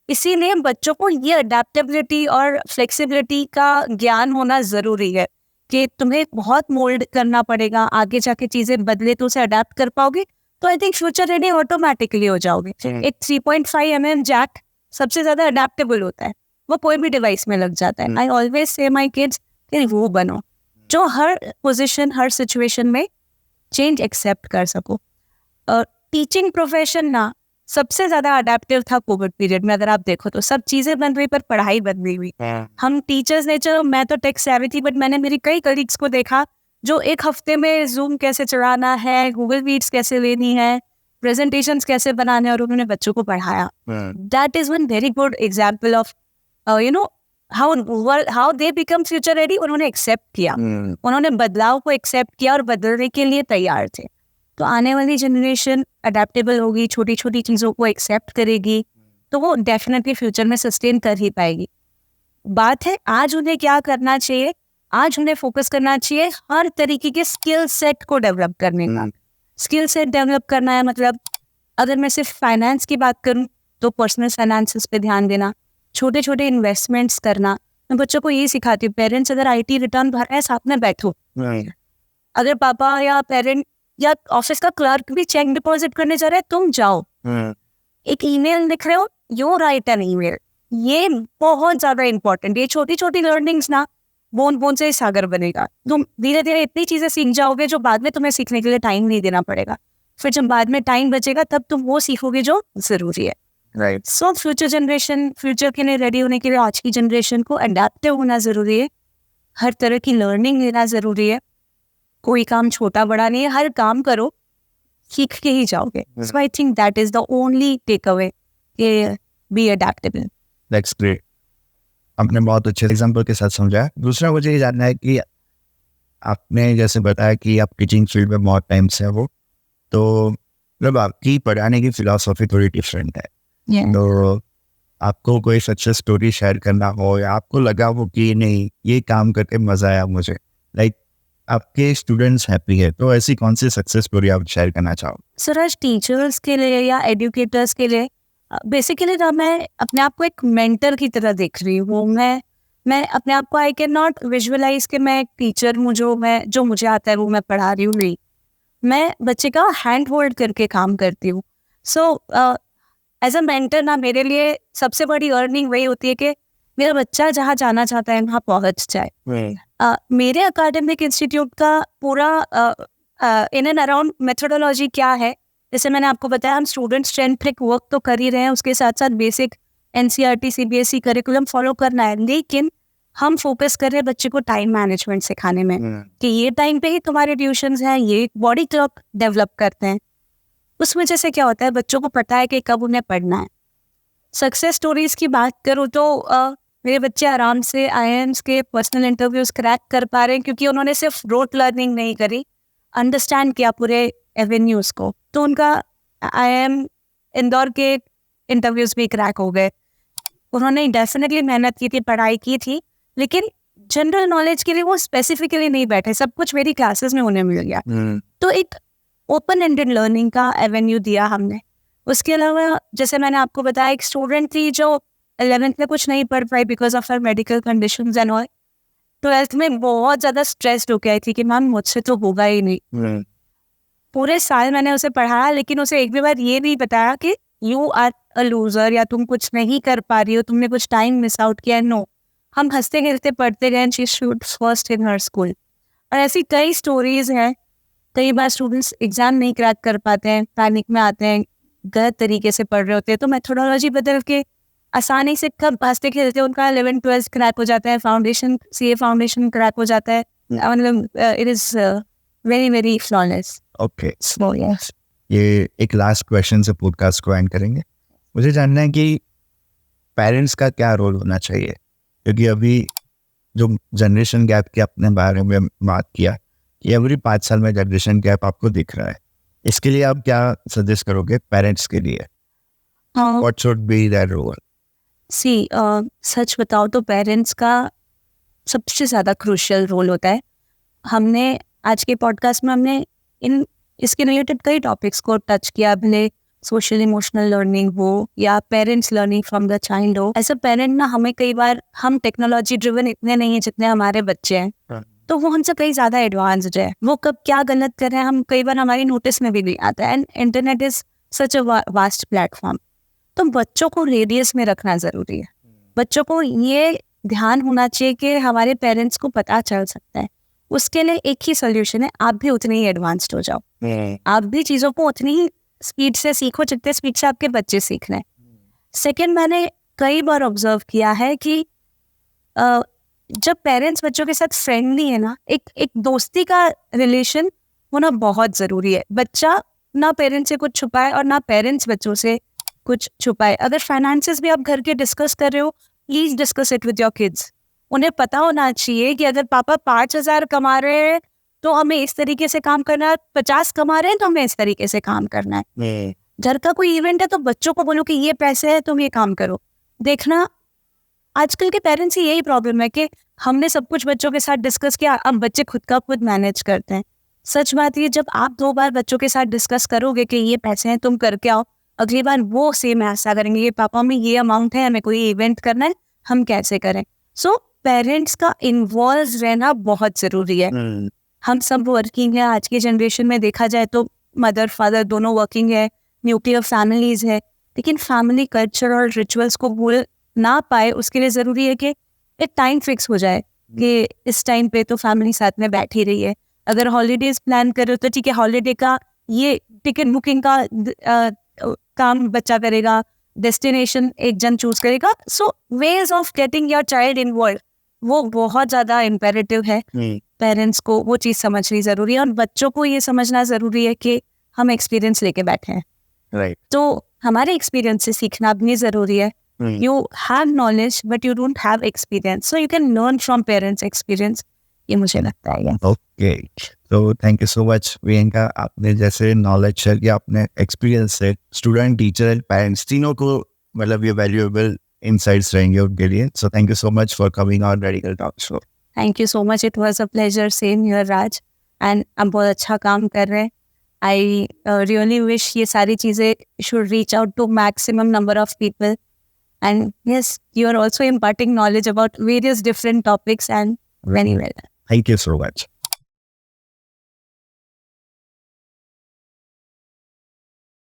इसीलिए बच्चों को ये अडेप्टेबिलिटी और फ्लेक्सिबिलिटी का ज्ञान होना जरूरी है कि तुम्हें बहुत मोल्ड करना पड़ेगा, आगे जाके चीजें बदले तो उसे अडेप्ट कर पाओगे, तो I think future ready automatically हो जाओगे। एक 3.5 mm जैक सबसे ज्यादा अडेप्टेबल होता है, वो कोई भी डिवाइस में लग जाता है। I always say my kids कि वो बनो जो हर पोजीशन, हर सिचुएशन में चेंज एक्सेप्ट कर सको। टीचिंग प्रोफेशन ना सबसे ज्यादा अडेप्टिव था कोविड पीरियड में। अगर आप देखो तो सब चीजें बन रही पर पढ़ाई बन रही हुई। हम टीचर्स ने, चलो मैं तो टेक सेवी थी, बट मैंने मेरी कई कलीग्स को देखा जो एक हफ्ते में जूम कैसे चलाना है, गूगल मीट्स कैसे लेनी है, प्रेजेंटेशंस कैसे बनाने हैं, और उन्होंने बच्चों को पढ़ाया। That is one very good example of you know how they become future ready. उन्होंने एक्सेप्ट किया, उन्होंने बदलाव को एक्सेप्ट किया और बदलने के लिए तैयार थे। तो आने वाली जनरेशन अडेप्टेबल होगी, छोटी छोटी चीज़ों को एक्सेप्ट करेगी, तो वो डेफिनेटली फ्यूचर में सस्टेन कर ही पाएगी। बात है आज उन्हें क्या करना चाहिए। आज उन्हें फोकस करना चाहिए हर तरीके के स्किल सेट को डेवलप करने का। स्किल सेट डेवलप करना है मतलब, अगर मैं सिर्फ फाइनेंस की बात करूं तो पर्सनल फाइनेंसेस पे ध्यान देना, छोटे छोटे इन्वेस्टमेंट्स करना। मैं बच्चों को ये सिखाती हूँ, पेरेंट्स अगर IT रिटर्न भर रहे हैं, साथ में बैठो। अगर पापा या पेरेंट या ऑफिस का क्लर्क भी चेक डिपॉजिट करने जा रहे हैं, तुम जाओ, एक ईमेल लिख रहे हो, यू राइट एन ईमेल। ये बहुत ज्यादा इंपॉर्टेंट। ये छोटी छोटी लर्निंग्स ना बूंद बूंद से सागर बनेगा। तुम धीरे धीरे इतनी चीजें सीख जाओगे जो बाद में तुम्हें सीखने के लिए टाइम नहीं देना पड़ेगा। फिर जब बाद में टाइम बचेगा तब तुम वो सीखोगे जो जरूरी है। Right. So future generation, future के लिए रेडी होने के लिए आज की जनरेशन को अडेप्टिव होना जरूरी है। हर तरह की लर्निंग लेना जरूरी है। कोई काम छोटा बड़ा नहीं है, हर काम करो, सीख के ही जाओगे। So I think that is the only takeaway, be adaptable. That's great. आपने बहुत अच्छे एग्जाम्पल के साथ समझाया। दूसरा मुझे ये जानना है कि आपने जैसे बताया कि आप टीचिंग फील्ड में बहुत टाइम से है वो, तो मतलब आपकी पढ़ाने की फिलॉसफी थोड़ी डिफरेंट है। तो आपको कोई सक्सेस स्टोरी शेयर करना हो, या आपको लगा हो कि नहीं ये काम करके मजा आया मुझे, लाइक आपके स्टूडेंट्स हैप्पी है, तो ऐसी कौन सी सक्सेस स्टोरी आप शेयर करना चाहो? सर आज टीचर्स के लिए या एजुकेटर्स के लिए बेसिकली ना मैं अपने आप को एक मेंटर की तरह देख रही हूँ। मैं अपने आप को, आई कैन नॉट विजुअलाइज कि मैं एक टीचर हूँ, जो मुझे आता है वो मैं पढ़ा रही हूँ। नहीं, मैं बच्चे का हैंड होल्ड करके काम करती हूँ। सो एज अ मेंटर ना मेरे लिए सबसे बड़ी अर्निंग वही होती है कि मेरा बच्चा जहाँ जाना चाहता है वहाँ पहुँच जाए। मेरे अकेडमिक इंस्टीट्यूट का पूरा इन एंड अराउंड मेथोडोलॉजी क्या है, जैसे मैंने आपको बताया, हम स्टूडेंट सेंट्रिक वर्क तो कर ही रहे हैं, उसके साथ साथ basic NCERT CBSE curriculum follow करना है, लेकिन हम फोकस कर रहे हैं बच्चे को टाइम मैनेजमेंट सिखाने में कि ये टाइम पे ही तुम्हारे ट्यूशंस हैं, ये बॉडी क्लॉक डेवलप करते हैं। उस वजह से क्या होता है, बच्चों को पता है कि कब उन्हें पढ़ना है। सक्सेस स्टोरीज की बात करूँ तो मेरे बच्चे आराम से IIMs के पर्सनल इंटरव्यूज क्रैक कर पा रहे हैं, क्योंकि उन्होंने सिर्फ रोट लर्निंग नहीं करी, अंडरस्टैंड किया पूरे एवेन्यूज को। तो उनका IIM इंदौर के इंटरव्यूज भी क्रैक हो गए। उन्होंने डेफिनेटली मेहनत की थी, पढ़ाई की थी, लेकिन जनरल नॉलेज के लिए वो स्पेसिफिकली नहीं बैठे, सब कुछ मेरी क्लासेस में उन्हें मिल गया। तो एक ओपन एंडेड लर्निंग का एवेन्यू दिया हमने। उसके अलावा जैसे मैंने आपको बताया, एक स्टूडेंट थी जो 11th में कुछ नहीं पढ़ पाई because of her medical conditions and all. 12th में बहुत ज़्यादा स्ट्रेस्ड हो गई थी कि मैम मुझसे तो होगा ही नहीं। पूरे साल मैंने उसे पढ़ाया, लेकिन उसे एक भी बार ये नहीं बताया कि यू आर अ लूजर या तुम कुछ नहीं कर पा रही हो, तुमने कुछ टाइम मिस आउट किया। नो, हम हंसते खेलते पढ़ते गए and she should first in her school. और ऐसी कई स्टोरीज हैं। कई बार स्टूडेंट्स एग्जाम नहीं क्रैक कर पाते हैं, पैनिक में आते हैं, गलत तरीके से पढ़ रहे होते हैं, तो मेथोडोलॉजी बदल के आसानी से कब हंसते खेलते उनका 11th 12th क्रैक हो जाता है, फाउंडेशन CA फाउंडेशन क्रैक हो जाता है। मतलब it is very very flawless. Okay, ये एक लास्ट क्वेश्चन से पॉडकास्ट को एंड करेंगे। मुझे जानना है कि पेरेंट्स का क्या रोल होना चाहिए, क्योंकि अभी जो जनरेशन गैप के अपने बारे में बात किया कि एवरी 5 साल में जनरेशन गैप आपको दिख रहा है, इसके लिए आप क्या सजेस्ट करोगे पेरेंट्स के लिए? What should be their role? सी सच बताओ तो पेरेंट्स का सबसे ज़्यादा क्रूशियल रोल होता है. हमने आज के पॉडकास्ट में हमने इसके रिलेटेड कई टॉपिक्स को टच किया, भले सोशल इमोशनल लर्निंग हो या parents learning from the child हो. एज अ पेरेंट ना हमें कई बार, हम टेक्नोलॉजी ड्रिवन इतने नहीं है जितने हमारे बच्चे हैं, तो वो हमसे कई ज़्यादा एडवांस्ड है. वो कब क्या गलत कर रहे हैं हम कई बार हमारी नोटिस में भी नहीं आता है. And internet is such a vast platform. तो बच्चों को रेडियस में रखना ज़रूरी है. बच्चों को ये ध्यान होना चाहिए कि हमारे पेरेंट्स को पता चल सकता है. उसके लिए एक ही सोल्यूशन है, आप भी उतने ही एडवांस्ड हो जाओ. आप भी चीज़ों को उतनी ही स्पीड से सीखो जितने स्पीड से आपके बच्चे सीख रहे हैं. सेकेंड, मैंने कई बार ऑब्जर्व किया है कि जब पेरेंट्स बच्चों के साथ फ्रेंडली है ना, एक दोस्ती का रिलेशन होना बहुत ज़रूरी है. बच्चा ना पेरेंट्स से कुछ छुपाए और ना पेरेंट्स बच्चों से कुछ छुपाए. अगर फाइनेंसेस भी आप घर के डिस्कस कर रहे हो, please discuss it with your kids. उन्हें पता होना चाहिए कि अगर पापा 5,000 कमा रहे हैं तो हमें इस तरीके से काम करना है, 50 कमा रहे हैं तो हमें इस तरीके से काम करना है. घर का कोई इवेंट है तो बच्चों को बोलो कि ये पैसे है, तुम ये काम करो. देखना, आजकल के पेरेंट्स की यही प्रॉब्लम है कि हमने सब कुछ बच्चों के साथ डिस्कस किया, अब बच्चे खुद का खुद मैनेज करते हैं. सच बात ये, जब आप 2 बार बच्चों के साथ डिस्कस करोगे कि ये पैसे हैं, तुम करके आओ, अगली बार वो सेम ऐसा करेंगे, ये पापा में ये अमाउंट है, हमें कोई इवेंट करना है, हम कैसे करें. सो पेरेंट्स का इन्वॉल्व रहना बहुत ज़रूरी है. हम सब वर्किंग है आज की जनरेशन में, देखा जाए तो मदर फादर दोनों वर्किंग है, न्यूक्लियर फैमिलीज है, लेकिन फैमिली कल्चर और रिचुअल्स को भूल ना पाए. उसके लिए ज़रूरी है कि एक टाइम फिक्स हो जाए कि इस टाइम पे तो फैमिली साथ में बैठी रही है. अगर हॉलीडेज प्लान करो तो ठीक है, हॉलीडे का ये टिकट बुकिंग का काम बच्चा करेगा, डेस्टिनेशन एक जन चूज करेगा. So ways of getting your child involve वो बहुत ज़्यादा इम्पेरेटिव है. पेरेंट्स को वो चीज़ समझनी ज़रूरी है और बच्चों को ये समझना ज़रूरी है कि हम एक्सपीरियंस लेके बैठे हैं. राइट. तो हमारे एक्सपीरियंस से सीखना भी ज़रूरी है. You have knowledge but you don't have experience, so you can learn from parents' experience. ये मुझे लगता है. ओके, तो thank you so much Priyanka. आपने जैसे नॉलेज शेयर किया, अपने एक्सपीरियंस से स्टूडेंट, टीचर एंड पेरेंट्स तीनों को मतलब ये वैल्यूएबल इनसाइट्स रहेंगे उनके लिए. So thank you so much for coming on radical talk show. Thank you so much. It was a pleasure. Same here, Raj. And आप बहुत अच्छा काम कर रहे हैं. I really wish ये सारी चीज़ें should reach out to maximum number of people. And yes, you are also imparting knowledge about various different topics and very well. Thank you so much.